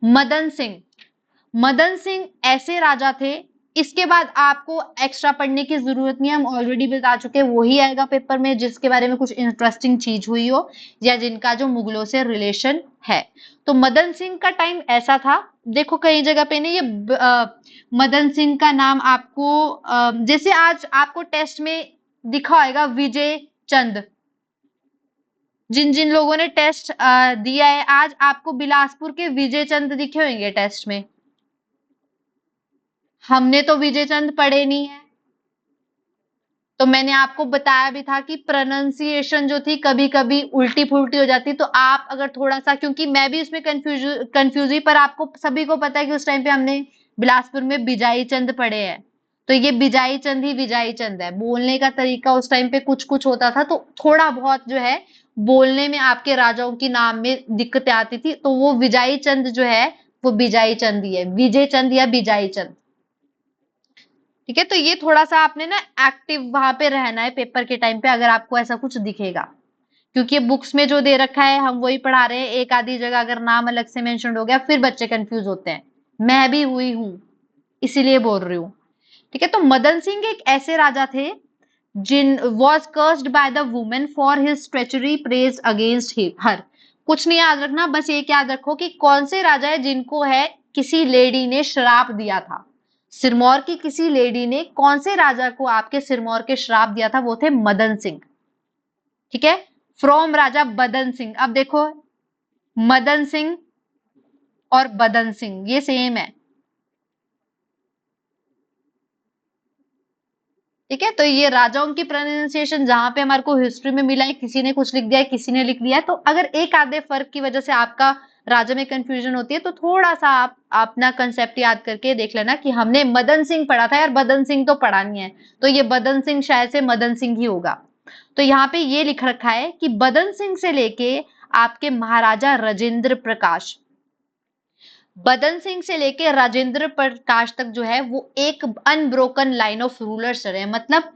मदन सिंह। मदन सिंह ऐसे राजा थे, इसके बाद आपको एक्स्ट्रा पढ़ने की जरूरत नहीं है, हम ऑलरेडी बता चुके हैं, वही आएगा पेपर में जिसके बारे में कुछ इंटरेस्टिंग चीज हुई हो या जिनका जो मुगलों से रिलेशन है। तो मदन सिंह का टाइम ऐसा था, देखो कई जगह पे नहीं ये मदन सिंह का नाम आपको जैसे आज आपको टेस्ट में दिखा होगा विजय चंद, जिन जिन लोगों ने टेस्ट दिया है आज आपको बिलासपुर के विजय चंद दिखे होंगे टेस्ट में। हमने तो विजय चंद पढ़े नहीं है, तो मैंने आपको बताया भी था कि प्रोनाउंसिएशन जो थी कभी कभी उल्टी फुल्टी हो जाती, तो आप अगर थोड़ा सा, क्योंकि मैं भी उसमें कंफ्यूज हुई, पर आपको सभी को पता है कि उस टाइम पे हमने बिलासपुर में बिजाई चंद पढ़े हैं, तो ये बिजाई चंद ही बिजाई चंद है। बोलने का तरीका उस टाइम पे कुछ कुछ होता था, तो थोड़ा बहुत जो है बोलने में आपके राजाओं की नाम में दिक्कतें आती थी, तो वो विजयी चंद जो है वो बिजाई चंद ही है, विजय चंद या बिजाई चंद। ठीक है, तो ये थोड़ा सा आपने ना एक्टिव वहां पे रहना है पेपर के टाइम पे अगर आपको ऐसा कुछ दिखेगा, क्योंकि बुक्स में जो दे रखा है हम वही पढ़ा रहे हैं, एक आधी जगह अगर नाम अलग से मेंशन हो गया फिर बच्चे कंफ्यूज होते हैं, मैं भी हुई हूं इसीलिए बोल रही हूँ। ठीक है, तो मदन सिंह एक ऐसे राजा थे जिन was cursed by the women for his treachery praise against her. कुछ नहीं याद रखना, बस एक याद रखो कि कौन से राजा है जिनको है किसी लेडी ने श्राप दिया था। सिरमौर की किसी लेडी ने कौन से राजा को आपके सिरमौर के श्राप दिया था, वो थे मदन सिंह। ठीक है, फ्रॉम राजा बदन सिंह। अब देखो मदन सिंह और बदन सिंह ये सेम है। ठीक है, तो ये राजाओं की प्रोनाउंसिएशन जहां पे हमारे को हिस्ट्री में मिला है, किसी ने कुछ लिख दिया है किसी ने लिख दिया है, तो अगर एक आधे फर्क की वजह से आपका राजा में कंफ्यूजन होती है तो थोड़ा सा आप अपना कंसेप्ट याद करके देख लेना कि हमने मदन सिंह पढ़ा था यार, बदन सिंह तो पढ़ा नहीं है, तो ये बदन सिंह शायद से मदन सिंह ही होगा। तो यहाँ पे ये लिख रखा है कि बदन सिंह से लेके आपके महाराजा राजेंद्र प्रकाश, बदन सिंह से लेके राजेंद्र प्रकाश तक जो है वो एक अनब्रोकन लाइन ऑफ रूलर्स रहे, मतलब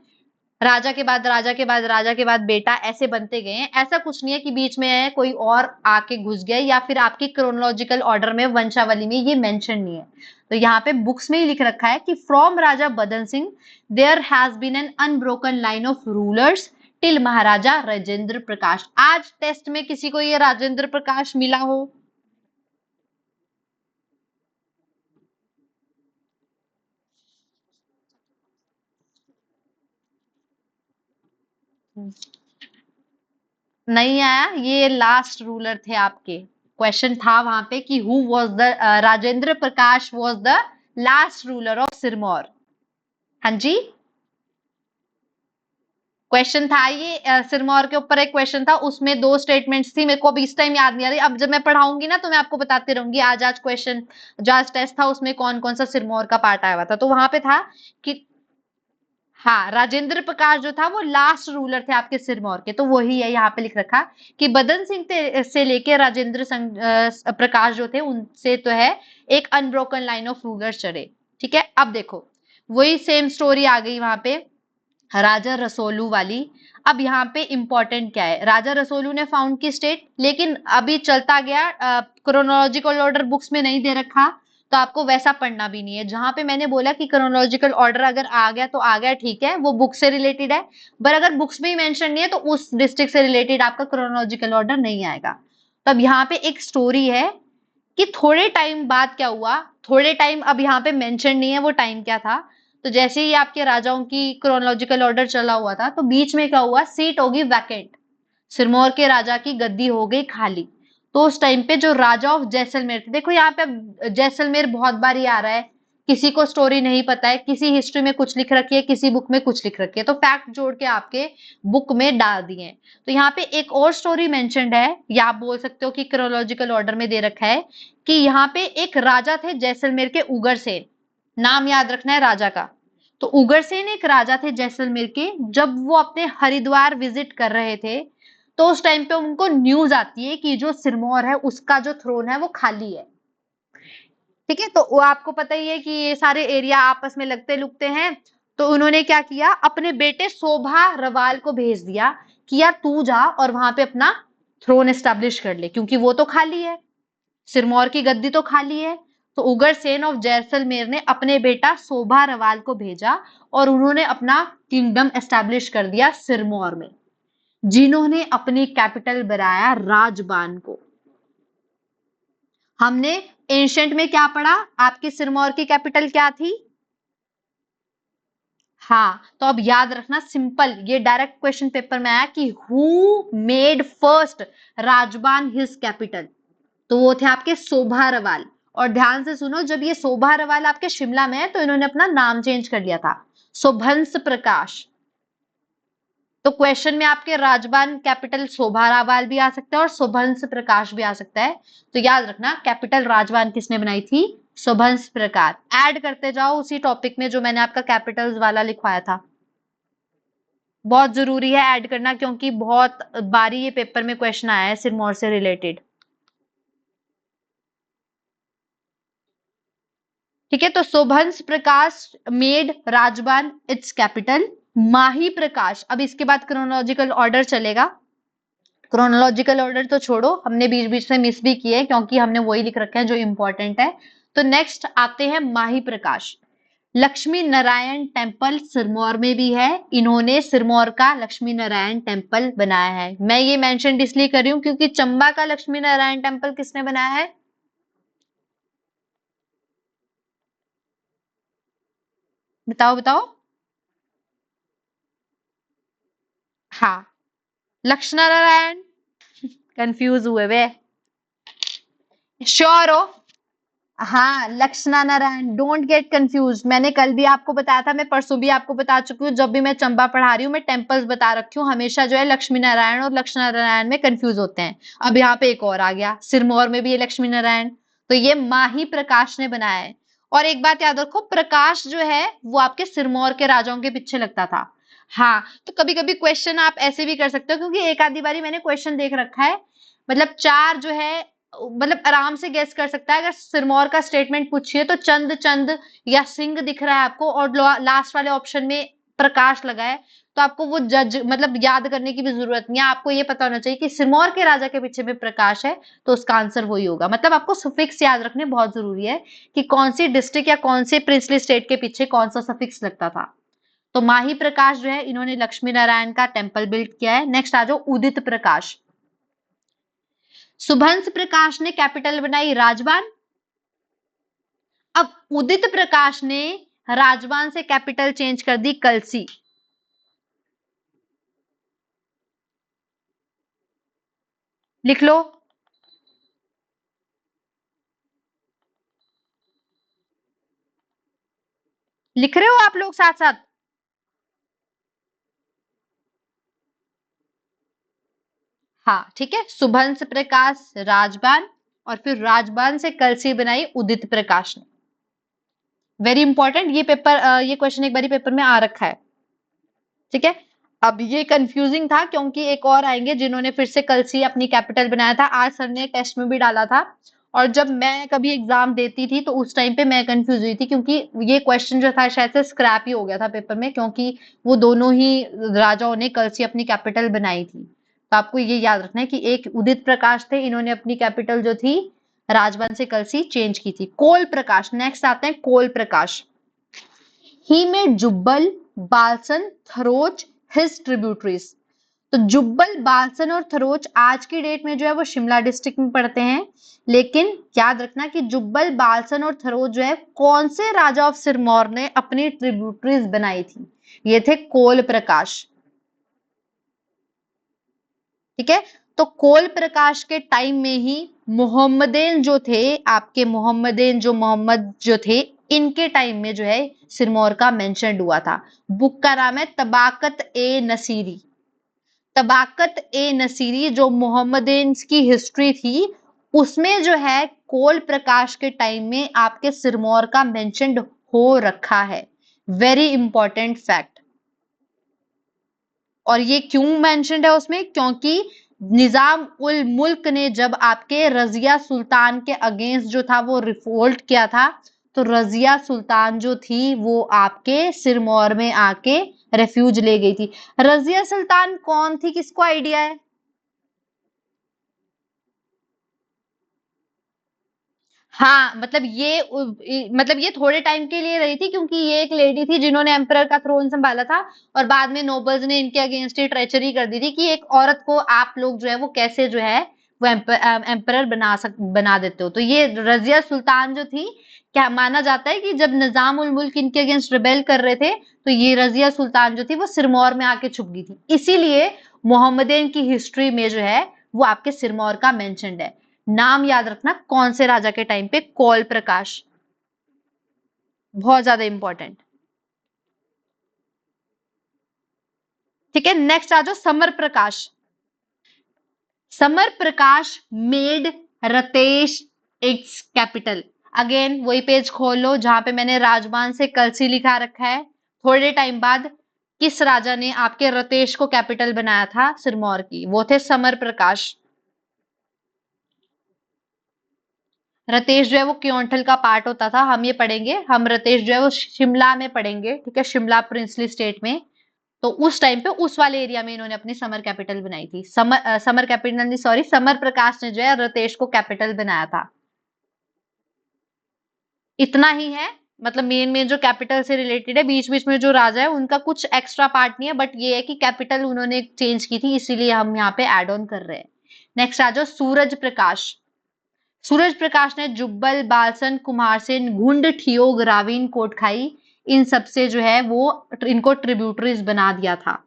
राजा के बाद राजा के बाद राजा के बाद बेटा, ऐसे बनते गए हैं। ऐसा कुछ नहीं है कि बीच में कोई और आके घुस गया, या फिर आपकी क्रोनोलॉजिकल ऑर्डर में वंशावली में ये मेंशन नहीं है। तो यहाँ पे बुक्स में ही लिख रखा है कि from Raja Badan Singh there has been an unbroken line of rulers till Maharaja Rajendra Prakash. आज टेस्ट में किसी को ये राजेंद्र प्रकाश मिला हो? नहीं आया? ये लास्ट रूलर थे आपके। क्वेश्चन था वहां पे कि who was the Rajendra Prakash was the last ruler of Sirmaur. हाँ जी, क्वेश्चन था ये, सिरमौर के ऊपर एक क्वेश्चन था, उसमें दो स्टेटमेंट्स थी। मेरे को अभी इस टाइम याद नहीं आ रही, अब जब मैं पढ़ाऊंगी ना तो मैं आपको बताती रहूंगी। आज आज क्वेश्चन, जो आज टेस्ट था उसमें कौन कौन सा सिरमौर का पार्ट आया हुआ था। तो वहां पे था कि हाँ, राजेंद्र प्रकाश जो था वो लास्ट रूलर थे आपके सिरमौर के। तो वही है, यहाँ पे लिख रखा कि बदन सिंह से लेके राजेंद्र प्रकाश जो थे, उनसे तो है एक अनब्रोकन लाइन ऑफ रूलर्स चले। ठीक है, अब देखो वही सेम स्टोरी आ गई वहां पे, राजा रसोलू वाली। अब यहाँ पे इंपॉर्टेंट क्या है, राजा रसोलू ने फाउंड की स्टेट, लेकिन अभी चलता गया, क्रोनोलॉजिकल ऑर्डर बुक्स में नहीं दे रखा, तो आपको वैसा पढ़ना भी नहीं है। जहां पे मैंने बोला कि क्रोनोलॉजिकल ऑर्डर अगर आ गया तो आ गया, ठीक है, वो बुक से रिलेटेड है। पर अगर बुक्स में ही मेंशन नहीं है तो उस डिस्ट्रिक्ट से रिलेटेड आपका क्रोनोलॉजिकल ऑर्डर नहीं आएगा। तो अब यहाँ पे एक स्टोरी है कि थोड़े टाइम बाद क्या हुआ, थोड़े टाइम अब यहाँ पे मेंशन नहीं है वो टाइम क्या था। तो जैसे ही आपके राजाओं की क्रोनोलॉजिकल ऑर्डर चला हुआ था, तो बीच में क्या हुआ, सीट होगी वैकेंट, सिरमौर के राजा की गद्दी हो गई खाली। तो उस टाइम पे जो राजा ऑफ जैसलमेर थे, देखो यहाँ पे अब जैसलमेर बहुत बार ही आ रहा है, किसी को स्टोरी नहीं पता है, किसी हिस्ट्री में कुछ लिख रखी है, किसी बुक में कुछ लिख रखी है, तो फैक्ट जोड़ के आपके बुक में डाल दिए हैं। तो यहाँ पे एक और स्टोरी मेंशन्ड है, या आप बोल सकते हो कि क्रोनोलॉजिकल ऑर्डर में दे रखा है कि यहाँ पे एक राजा थे जैसलमेर के, उगरसेन, नाम याद रखना है राजा का। तो उगरसेन एक राजा थे जैसलमेर के, जब वो अपने हरिद्वार विजिट कर रहे थे, तो उस टाइम पे उनको न्यूज आती है कि जो सिरमौर है उसका जो थ्रोन है वो खाली है। ठीक है, तो वो आपको पता ही है कि ये सारे एरिया आपस में लगते लुगते हैं। तो उन्होंने क्या किया, अपने बेटे शोभा रवाल को भेज दिया कि यार तू जा और वहां पे अपना थ्रोन एस्टेब्लिश कर ले, क्योंकि वो तो खाली है, सिरमौर की गद्दी तो खाली है। तो उग्रसेन ऑफ जैसलमेर ने अपने बेटा शोभा रवाल को भेजा और उन्होंने अपना किंगडम एस्टेब्लिश कर दिया सिरमौर में, जिन्होंने अपनी कैपिटल बनाया राजबान को। हमने एंशंट में क्या पढ़ा, आपके सिरमौर की कैपिटल क्या थी? हाँ, तो अब याद रखना, सिंपल, ये डायरेक्ट क्वेश्चन पेपर में आया कि who made first Rajban his capital. तो वो थे आपके शोभा रवाल। और ध्यान से सुनो, जब ये शोभा रवाल आपके शिमला में है तो इन्होंने अपना नाम चेंज कर लिया था, शोभंस प्रकाश। तो क्वेश्चन में आपके राजबान कैपिटल शोभा रावाल भी आ सकता है और शोभंस प्रकाश भी आ सकता है। तो याद रखना, कैपिटल राजबान किसने बनाई थी? शोभंस प्रकाश। ऐड करते जाओ उसी टॉपिक में जो मैंने आपका कैपिटल्स वाला लिखवाया था। बहुत जरूरी है ऐड करना, क्योंकि बहुत बारी ये पेपर में क्वेश्चन आया है सिरमौर से रिलेटेड। ठीक है, तो शोभंस प्रकाश मेड राजबान इट्स कैपिटल। माही प्रकाश, अब इसके बाद क्रोनोलॉजिकल ऑर्डर चलेगा। क्रोनोलॉजिकल ऑर्डर तो छोड़ो, हमने बीच बीच में मिस भी किए क्योंकि हमने वही लिख रखा है जो इंपॉर्टेंट है। तो नेक्स्ट आते हैं माही प्रकाश। लक्ष्मी नारायण टेम्पल सिरमौर में भी है, इन्होंने सिरमौर का लक्ष्मी नारायण टेम्पल बनाया है। मैं ये मेंशन इसलिए कर रही हूँ क्योंकि चंबा का लक्ष्मी नारायण टेम्पल किसने बनाया है? बताओ बताओ। हाँ, लक्ष्मी नारायण। कंफ्यूज हुए वे? श्योर हो? हाँ, लक्ष्णा नारायण, डोंट गेट कंफ्यूज। मैंने कल भी आपको बताया था, मैं परसों भी आपको बता चुकी हूँ, जब भी मैं चंबा पढ़ा रही हूँ मैं टेम्पल्स बता रखी हूँ, हमेशा जो है लक्ष्मी नारायण और लक्ष्णा नारायण में कंफ्यूज होते हैं। अब यहाँ पे एक और आ गया, सिरमौर में भी ये लक्ष्मी नारायण। तो ये माही प्रकाश ने बनाया है। और एक बात याद रखो, प्रकाश जो है वो आपके सिरमौर के राजाओं के पीछे लगता था। हाँ, तो कभी कभी क्वेश्चन आप ऐसे भी कर सकते हो, क्योंकि एक आधी बारी मैंने क्वेश्चन देख रखा है, मतलब चार जो है, मतलब आराम से गेस कर सकता है। अगर सिरमौर का स्टेटमेंट पूछिए तो चंद चंद या सिंह दिख रहा है आपको, और लास्ट वाले ऑप्शन में प्रकाश लगा है, तो आपको वो जज मतलब याद करने की भी जरूरत नहीं है, आपको ये पता होना चाहिए कि सिरमौर के राजा के पीछे भी प्रकाश है, तो उसका आंसर वही होगा। मतलब आपको सफिक्स याद रखने बहुत जरूरी है कि कौन सी डिस्ट्रिक्ट या कौन से प्रिंसली स्टेट के पीछे कौन सा सफिक्स लगता था। तो माही प्रकाश जो है, इन्होंने लक्ष्मी नारायण का टेम्पल बिल्ड किया है। नेक्स्ट आ जाओ उदित प्रकाश। सुभंस प्रकाश ने कैपिटल बनाई राजबान। अब उदित प्रकाश ने राजबान से कैपिटल चेंज कर दी कलसी। लिख लो। लिख रहे हो आप लोग साथ साथ? हाँ ठीक है, सुभंस प्रकाश राजबान, और फिर राजबान से कलसी बनाई उदित प्रकाश ने। वेरी इंपॉर्टेंट, ये पेपर ये क्वेश्चन एक बारी पेपर में आ रखा है। ठीक है, अब ये कंफ्यूजिंग था क्योंकि एक और आएंगे जिन्होंने फिर से कलसी अपनी कैपिटल बनाया था, आज सर ने टेस्ट में भी डाला था, और जब मैं कभी एग्जाम देती थी तो उस टाइम पे मैं कंफ्यूज हुई थी क्योंकि ये क्वेश्चन जो था शायद से स्क्रैप ही हो गया था पेपर में, क्योंकि वो दोनों ही राजाओं ने कलसी अपनी कैपिटल बनाई थी। तो आपको ये याद रखना है कि एक उदित प्रकाश थे, इन्होंने अपनी कैपिटल जो थी राजबन से कलसी चेंज की थी। कोल प्रकाश, नेक्स्ट आते हैं Kol Prakash. He made Jubbal, Balsan, Tharoch his tributaries. तो जुब्बल, बालसन और थरोच आज की डेट में जो है वो शिमला डिस्ट्रिक्ट में पड़ते हैं, लेकिन याद रखना कि जुब्बल, बालसन और थरोच जो है कौन से राजा ऑफ सिरमौर ने अपनी ट्रिब्यूटरीज बनाई थी? ये थे कोल प्रकाश। ठीक है, तो कोल प्रकाश के टाइम में ही मोहम्मदेन जो थे, आपके मोहम्मदेन जो मोहम्मद जो थे, इनके टाइम में जो है सिरमौर का मेंशन हुआ था। बुक का नाम है तबाकत ए नसीरी। तबाकत ए नसीरी जो मोहम्मदेन की हिस्ट्री थी, उसमें जो है कोल प्रकाश के टाइम में आपके सिरमौर का मेंशन हो रखा है। Very important fact. और ये क्यों मेंशन्ड है उसमें? क्योंकि निजाम उल मुल्क ने जब आपके रजिया सुल्तान के अगेंस्ट जो था वो रिवोल्ट किया था, तो रजिया सुल्तान जो थी वो आपके सिरमौर में आके रेफ्यूज ले गई थी। रजिया सुल्तान कौन थी, किसको आइडिया है? हाँ, मतलब मतलब ये थोड़े टाइम के लिए रही थी क्योंकि ये एक लेडी थी जिन्होंने एम्परर का थ्रोन संभाला था, और बाद में नोबल्स ने इनके अगेंस्ट ही ट्रेचरी कर दी थी कि एक औरत को आप लोग जो है वो कैसे जो है वो एम्परर बना देते हो। तो ये रजिया सुल्तान जो थी, क्या माना जाता है कि जब निजाम उल मुल्क इनके अगेंस्ट रिबेल कर रहे थे, तो ये रजिया सुल्तान जो थी वो सिरमौर में आके छुप गई थी। इसीलिए मोहम्मदन की हिस्ट्री में जो है वो आपके सिरमौर का मेंशन्ड है। नाम याद रखना, कौन से राजा के टाइम पे? कौल प्रकाश। बहुत ज्यादा इंपॉर्टेंट। ठीक है, नेक्स्ट आ जाओ summer Prakash. Summer Prakash made Ratesh it's capital. Again वही पेज खोल लो जहां पे मैंने राजबान से कलसी लिखा रखा है। थोड़े टाइम बाद किस राजा ने आपके रतेश को कैपिटल बनाया था सिरमौर की? वो थे समर प्रकाश। रतेश जो है वो क्योंठल का पार्ट होता था, हम ये पढ़ेंगे, हम रतेश जो है वो शिमला में पढ़ेंगे। ठीक है, शिमला प्रिंसली स्टेट में। तो उस टाइम पे उस वाले एरिया में इन्होंने अपनी समर कैपिटल बनाई थी। समर कैपिटल नहीं, सॉरी, समर प्रकाश ने जो है रतेश को कैपिटल बनाया था। इतना ही है, मतलब मेन मेन जो कैपिटल से रिलेटेड है, बीच बीच में जो राजा है उनका कुछ एक्स्ट्रा पार्ट नहीं है, बट ये है कि कैपिटल उन्होंने चेंज की थी, इसीलिए हम यहाँ पे एड ऑन कर रहे हैं। नेक्स्ट आ जाओ सूरज प्रकाश। सूरज प्रकाश ने जुब्बल, बालसन, कुमारसेन, घुंड, ठियोग, रावीन, कोटखाई, इन सबसे जो है वो इनको ट्रिब्यूटरीज बना दिया था।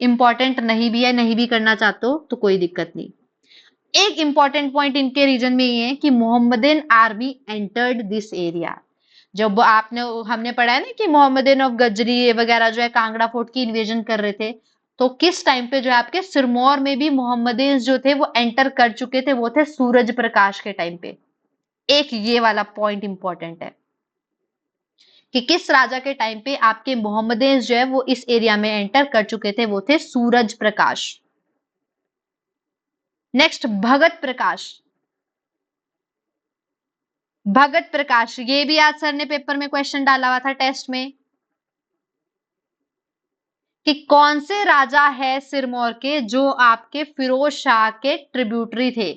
इंपॉर्टेंट नहीं भी है, नहीं भी करना चाहते हो तो कोई दिक्कत नहीं। एक इंपॉर्टेंट पॉइंट इनके रीजन में ये है कि Mohammedan army entered this area. जब आपने हमने पढ़ा है ना कि मोहम्मदन ऑफ गजरी वगैरह जो है कांगड़ा फोर्ट की इन्वेजन कर रहे थे, तो किस टाइम पे जो है आपके सिरमौर में भी मोहम्मदन जो थे वो एंटर कर चुके थे? वो थे सूरज प्रकाश के टाइम पे। एक ये वाला पॉइंट इंपॉर्टेंट है कि किस राजा के टाइम पे आपके मोहम्मदन जो है वो इस एरिया में एंटर कर चुके थे? वो थे सूरज प्रकाश। नेक्स्ट भगत प्रकाश। भगत प्रकाश, ये भी आज सर ने पेपर में क्वेश्चन डाला हुआ था टेस्ट में। कि कौन से राजा है सिरमौर के जो आपके फिरोज शाह के ट्रिब्यूटरी थे?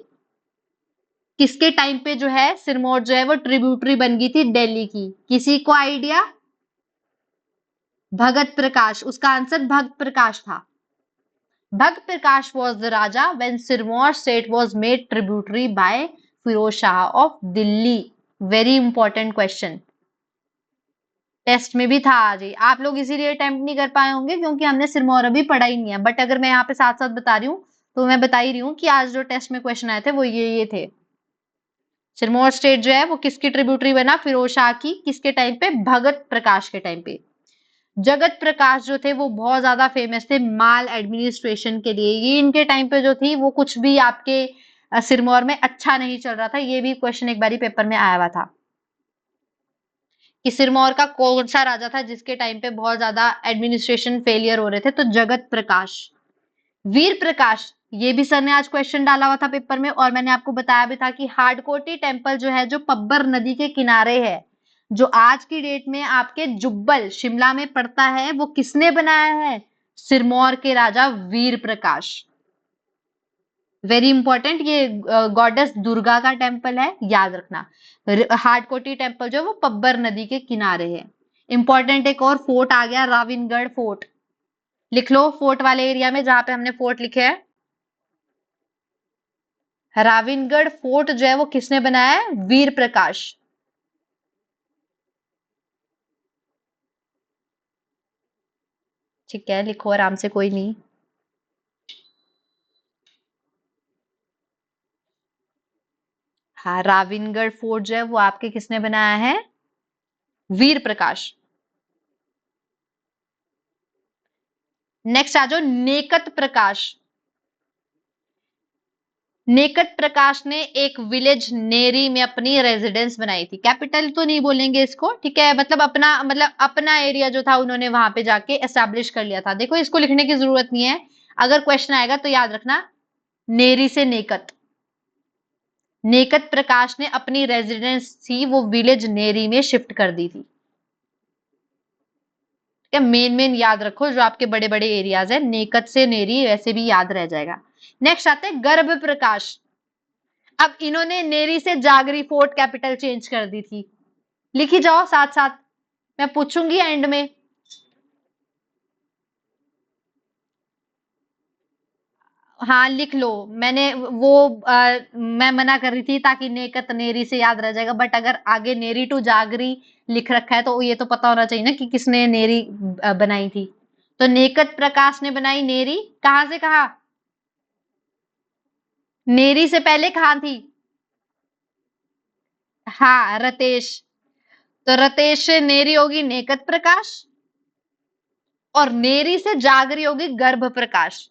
किसके टाइम पे जो है सिरमौर जो है वो ट्रिब्यूटरी बन गई थी दिल्ली की? किसी को आइडिया? भगत प्रकाश। उसका आंसर भगत प्रकाश था। भगत प्रकाश was the raja when Sirmaur state was made tributary by Firoz Shah of Delhi. Very important question. Test में भी था आज ही। आप लोग इसीलिए अटेम्प्ट नहीं कर पाए होंगे क्योंकि हमने सिरमौर अभी पढ़ा ही नहीं है, बट अगर मैं यहाँ पे साथ साथ बता रही हूँ तो मैं बता ही रही हूँ कि आज जो टेस्ट में क्वेश्चन आए थे वो ये थे। सिरमौर स्टेट जो है वो किसकी ट्रिब्यूटरी बना? फिरोज शाह की। किसके टाइम पे? भगत प्रकाश के टाइम पे। जगत प्रकाश जो थे वो बहुत ज्यादा फेमस थे माल एडमिनिस्ट्रेशन के लिए। ये इनके टाइम पे जो थी वो कुछ भी आपके सिरमौर में अच्छा नहीं चल रहा था। ये भी क्वेश्चन एक बारी पेपर में आया हुआ था कि सिरमौर का कौन सा राजा था जिसके टाइम पे बहुत ज्यादा एडमिनिस्ट्रेशन फेलियर हो रहे थे? तो जगत प्रकाश। वीर प्रकाश, ये भी सर ने आज क्वेश्चन डाला हुआ था पेपर में, और मैंने आपको बताया भी था कि हाडकोटी टेम्पल जो है जो पब्बर नदी के किनारे है, जो आज की डेट में आपके जुब्बल शिमला में पड़ता है, वो किसने बनाया है? सिरमौर के राजा वीर प्रकाश। वेरी इंपॉर्टेंट, ये गॉडेस दुर्गा का टेम्पल है, याद रखना। हाडकोटी टेम्पल जो है वो पब्बर नदी के किनारे है। इंपॉर्टेंट एक और फोर्ट आ गया, राविनगढ़ फोर्ट। लिख लो फोर्ट वाले एरिया में जहां पे हमने फोर्ट लिखे हैं। राविनगढ़ फोर्ट जो है वो किसने बनाया है? वीर प्रकाश। ठीक है, लिखो आराम से, कोई नहीं। हाँ, राविनगढ़ फोर्ट जो है वो आपके किसने बनाया है? वीर प्रकाश। नेक्स्ट आ जाओ, नेकत प्रकाश। नेकट प्रकाश ने एक विलेज नेरी में अपनी रेजिडेंस बनाई थी। कैपिटल तो नहीं बोलेंगे इसको, ठीक है, मतलब अपना एरिया जो था उन्होंने वहां पे जाके एस्टैब्लिश कर लिया था। देखो इसको लिखने की जरूरत नहीं है, अगर क्वेश्चन आएगा तो याद रखना, नेरी से नेकत। नेकत प्रकाश ने अपनी रेजिडेंस थी वो विलेज नेरी में शिफ्ट कर दी थी। क्या मेन मेन याद रखो, जो आपके बड़े बड़े एरियाज है, नेकत से नेरी वैसे भी याद रह जाएगा। नेक्स्ट आते हैं गर्भ प्रकाश। अब इन्होंने नेरी से जागरी फोर्ट कैपिटल चेंज कर दी थी। लिखी जाओ साथ साथ, मैं पूछूंगी एंड में। हाँ लिख लो, मैंने वो मैं मना कर रही थी ताकि नेकत नेरी से याद रह जाएगा, बट अगर आगे नेरी टू जागरी लिख रखा है तो ये तो पता होना चाहिए ना कि किसने नेरी बनाई थी। तो नेकत प्रकाश ने बनाई नेरी। कहां से कहा? नेरी से पहले कहां थी? हाँ, रतेश। तो रतेश से नेरी होगी नेकत प्रकाश, और नेरी से जागरी होगी गर्भ प्रकाश।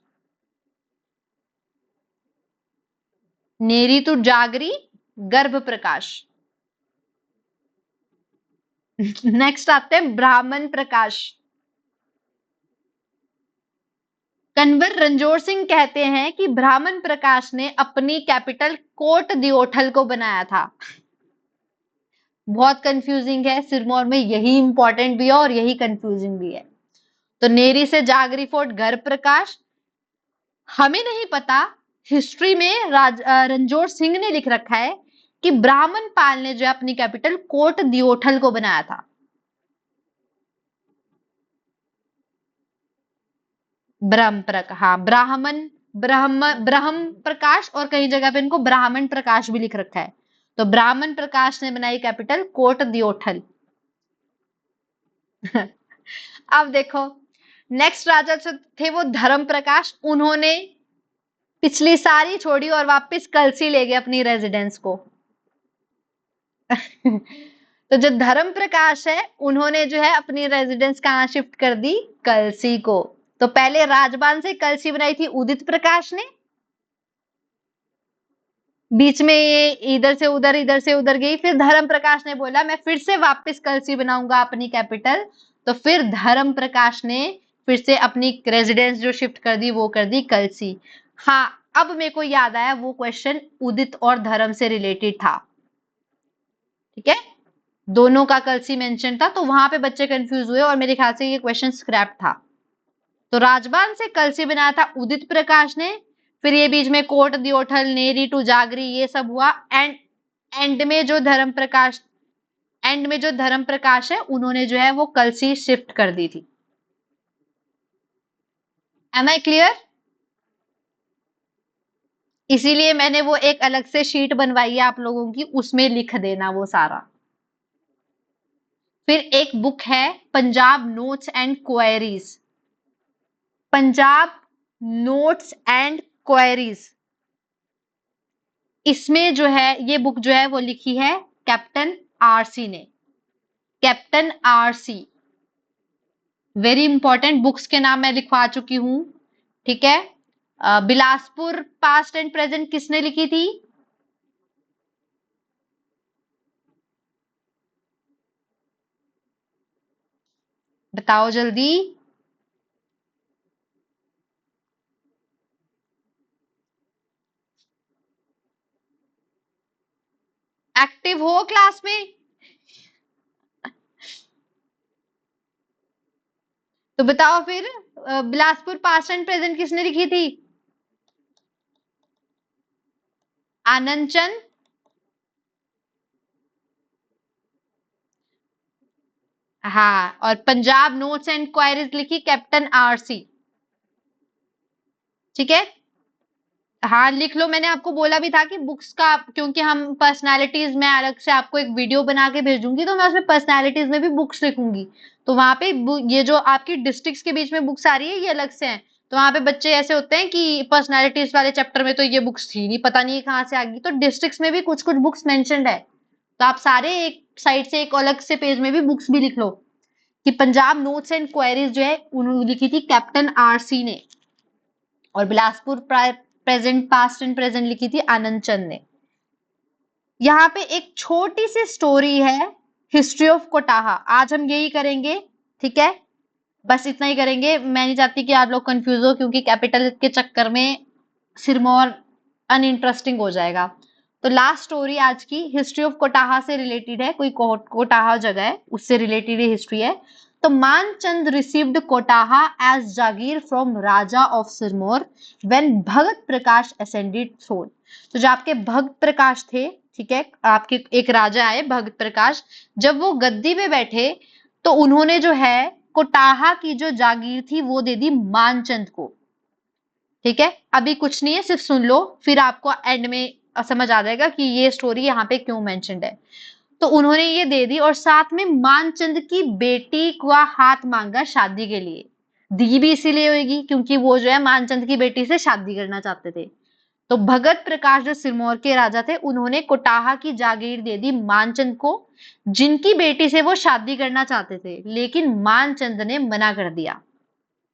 नेरी टू जागरी, गर्भ प्रकाश। नेक्स्ट आते हैं ब्राह्मण प्रकाश। कन्वर रणजोर सिंह कहते हैं कि ब्राह्मण प्रकाश ने अपनी कैपिटल कोट दियोठल को बनाया था। बहुत कंफ्यूजिंग है, सिरमौर में यही इंपॉर्टेंट भी है और यही कंफ्यूजिंग भी है। तो नेरी से जागरी फोर्ट, गर्भ प्रकाश। हमें नहीं पता, हिस्ट्री में रणजोर सिंह ने लिख रखा है कि ब्राह्मण पाल ने जो है अपनी कैपिटल कोट दियोठल को बनाया था। हाँ, ब्रह्म प्रकाश, और कई जगह पे इनको ब्राह्मण प्रकाश भी लिख रखा है। तो ब्राह्मण प्रकाश ने बनाई कैपिटल कोट दियोठल। अब देखो, नेक्स्ट राजा जो थे वो धर्म प्रकाश। उन्होंने पिछली सारी छोड़ी और वापस कलसी ले गए अपनी रेजिडेंस को। तो जो धर्म प्रकाश है उन्होंने जो है अपनी रेजिडेंस कहाँ शिफ्ट कर दी? कलसी को। तो पहले राजबान से कलसी बनाई थी उदित प्रकाश ने, बीच में ये इधर से उधर गई, फिर धर्म प्रकाश ने बोला मैं फिर से वापस कलसी बनाऊंगा अपनी कैपिटल, तो फिर धर्म प्रकाश ने फिर से अपनी रेजिडेंस जो शिफ्ट कर दी वो कर दी कलसी। हाँ, अब मेरे को याद आया, वो क्वेश्चन उदित और धर्म से रिलेटेड था। ठीक है, दोनों का कलसी मेंशन था, तो वहां पे बच्चे कंफ्यूज हुए और मेरे ख्याल से ये क्वेश्चन स्क्रैप था। तो राजबान से कलसी बनाया था उदित प्रकाश ने। फिर ये बीच में कोट दियोठल, नेरी टू जागरी, ये सब हुआ। एंड में जो धर्म प्रकाश है, उन्होंने जो है वो कलसी शिफ्ट कर दी थी। Am I clear? इसीलिए मैंने वो एक अलग से शीट बनवाई है आप लोगों की, उसमें लिख देना वो सारा। फिर एक बुक है Punjab notes and queries. Punjab notes and queries, इसमें जो है ये बुक जो है वो लिखी है कैप्टन आरसी ने। Captain RC, very important. Books के नाम मैं लिखवा चुकी हूं, ठीक है। बिलासपुर पास्ट एंड प्रेजेंट किसने लिखी थी? बताओ जल्दी। एक्टिव हो क्लास में? तो बताओ फिर, बिलासपुर पास्ट एंड प्रेजेंट किसने लिखी थी? आनंद चंद। हाँ, और पंजाब नोट्स एंड क्वायरीज लिखी कैप्टन आरसी। ठीक है, हाँ लिख लो। मैंने आपको बोला भी था कि बुक्स का, क्योंकि हम पर्सनालिटीज में अलग से आपको एक वीडियो बना के भेजूंगी, तो मैं उसमें पर्सनालिटीज में भी बुक्स लिखूंगी। तो वहां पे ये जो आपकी डिस्ट्रिक्ट्स के बीच में बुक्स आ रही है ये अलग से हैं। तो वहां पे बच्चे ऐसे होते हैं कि पर्सनालिटीज वाले चैप्टर में तो ये बुक्स थी नहीं, पता नहीं कहाँ से आ गई। तो डिस्ट्रिक्ट्स में भी कुछ कुछ बुक्स मेंशन्ड है, तो आप सारे एक साइड से एक अलग से पेज में भी बुक्स भी लिख लो कि पंजाब नोट्स एंड क्वेरीज जो है उन्होंने लिखी थी कैप्टन आरसी ने, और Bilaspur present past and present लिखी थी आनंद चंद ने। यहाँ पे एक छोटी सी स्टोरी है, हिस्ट्री ऑफ कोटाहा। आज हम यही करेंगे, ठीक है, बस इतना ही करेंगे। मैं नहीं चाहती कि आप लोग कंफ्यूज हो, क्योंकि कैपिटल के चक्कर में सिरमौर अनइंटरेस्टिंग हो जाएगा। तो लास्ट स्टोरी आज की हिस्ट्री ऑफ कोटाहा से रिलेटेड है। कोई कोटाहा जगह है, उससे रिलेटेड हिस्ट्री है। तो Manchand received Kotaha as jagir from Raja of Sirmaur when Bhagat Prakash ascended throne. तो जो आपके भगत प्रकाश थे, ठीक है, आपके एक राजा आए भगत प्रकाश, जब वो गद्दी पे बैठे तो उन्होंने जो है कोटाहा की जो जागीर थी वो दे दी मानचंद को। ठीक है, अभी कुछ नहीं है, सिर्फ सुन लो, फिर आपको एंड में समझ आ जाएगा कि ये स्टोरी यहाँ पे क्यों मेंशन्ड है। तो उन्होंने ये दे दी, और साथ में मानचंद की बेटी का हाथ मांगा शादी के लिए। दी भी इसीलिए होगी क्योंकि वो जो है मानचंद की बेटी से शादी करना चाहते थे। तो भगत प्रकाश जो सिरमौर के राजा थे, उन्होंने कोटाहा की जागीर दे दी मानचंद को, जिनकी बेटी से वो शादी करना चाहते थे, लेकिन मानचंद ने मना कर दिया।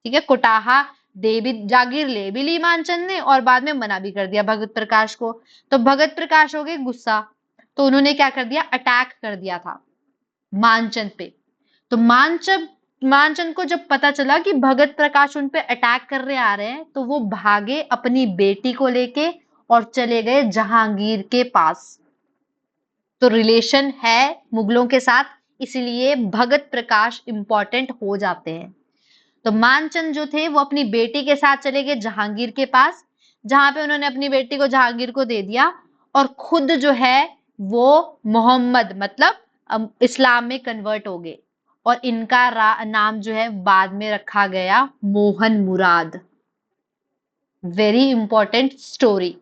ठीक है, कोटाहा दे भी, जागीर ले भी ली मानचंद ने, और बाद में मना भी कर दिया भगत प्रकाश को। तो भगत प्रकाश हो गए गुस्सा, तो उन्होंने क्या कर दिया, अटैक कर दिया था मानचंद पे। तो मानचंद को जब पता चला कि भगत प्रकाश उन पे अटैक करने आ रहे हैं, तो वो भागे अपनी बेटी को लेके और चले गए जहांगीर के पास। तो रिलेशन है मुगलों के साथ, इसलिए भगत प्रकाश इंपॉर्टेंट हो जाते हैं। तो मानचंद जो थे वो अपनी बेटी के साथ चले गए जहांगीर के पास, जहां पे उन्होंने अपनी बेटी को जहांगीर को दे दिया, और खुद जो है वो मोहम्मद मतलब इस्लाम में कन्वर्ट हो गए। और इनका नाम जो है बाद में रखा गया Mohan Murad. Very important story.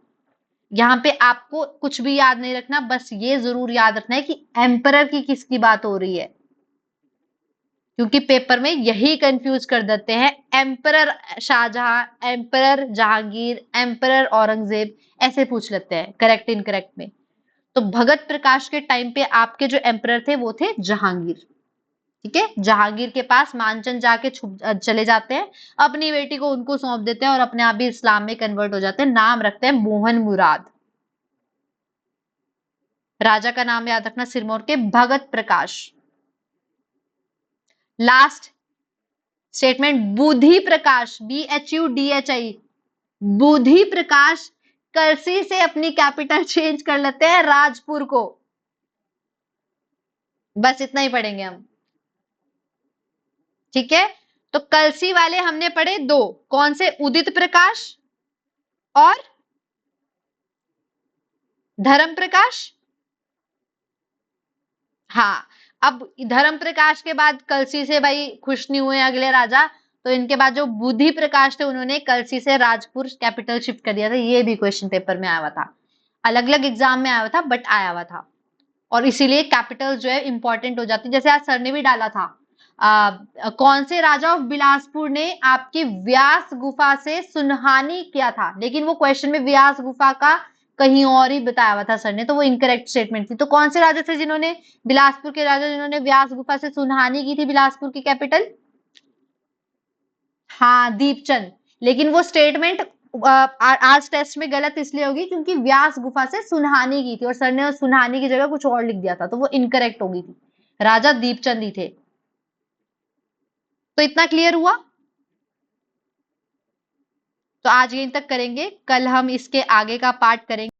यहाँ पे आपको कुछ भी याद नहीं रखना, बस ये जरूर याद रखना है कि एम्परर की किसकी बात हो रही है, क्योंकि पेपर में यही कंफ्यूज कर देते हैं। Emperor Shahjahan, emperor Jahangir, emperor Aurangzeb, ऐसे पूछ लेते हैं करेक्ट इनकरेक्ट में। तो भगत प्रकाश के टाइम पे आपके जो एम्परर थे वो थे जहांगीर। ठीक है, जहांगीर के पास मानचंद जाके छुप चले जाते हैं, अपनी बेटी को उनको सौंप देते हैं और अपने आप भी इस्लाम में कन्वर्ट हो जाते हैं। नाम रखते हैं मोहन मुराद। राजा का नाम याद रखना सिरमौर के भगत प्रकाश। लास्ट स्टेटमेंट, बुद्धि प्रकाश, BHUDHI, बुद्धि प्रकाश करसी से अपनी कैपिटल चेंज कर लेते हैं राजपुर को। बस इतना ही पढ़ेंगे हम, ठीक है। तो कलसी वाले हमने पढ़े दो, कौन से? उदित प्रकाश और धर्म प्रकाश। हाँ, अब धर्म प्रकाश के बाद कलसी से भाई खुश नहीं हुए अगले राजा, तो इनके बाद जो बुद्धि प्रकाश थे उन्होंने कलसी से राजपुर कैपिटल शिफ्ट कर दिया था। ये भी क्वेश्चन पेपर में आया हुआ था, अलग अलग एग्जाम में आया हुआ था बट आया हुआ था। और इसीलिए कैपिटल जो है इंपॉर्टेंट हो जाती है। जैसे आज सर ने भी डाला था, कौन से राजा ऑफ बिलासपुर ने आपकी व्यास गुफा से सुनहानी किया था, लेकिन वो क्वेश्चन में व्यास गुफा का कहीं और ही बताया हुआ था सर ने, तो वो इनकरेक्ट स्टेटमेंट थी। तो कौन से राजा थे जिन्होंने, बिलासपुर के राजा जिन्होंने व्यास गुफा से सुनहानी की थी बिलासपुर की कैपिटल? हाँ, दीपचंद। लेकिन वो स्टेटमेंट आज टेस्ट में गलत इसलिए होगी क्योंकि व्यास गुफा से सुनहानी की थी और सर ने सुनहानी की जगह कुछ और लिख दिया था, तो वो इनकरेक्ट हो गई थी। राजा दीपचंद ही थे। तो इतना क्लियर हुआ। तो आज यहीं तक करेंगे, कल हम इसके आगे का पार्ट करेंगे।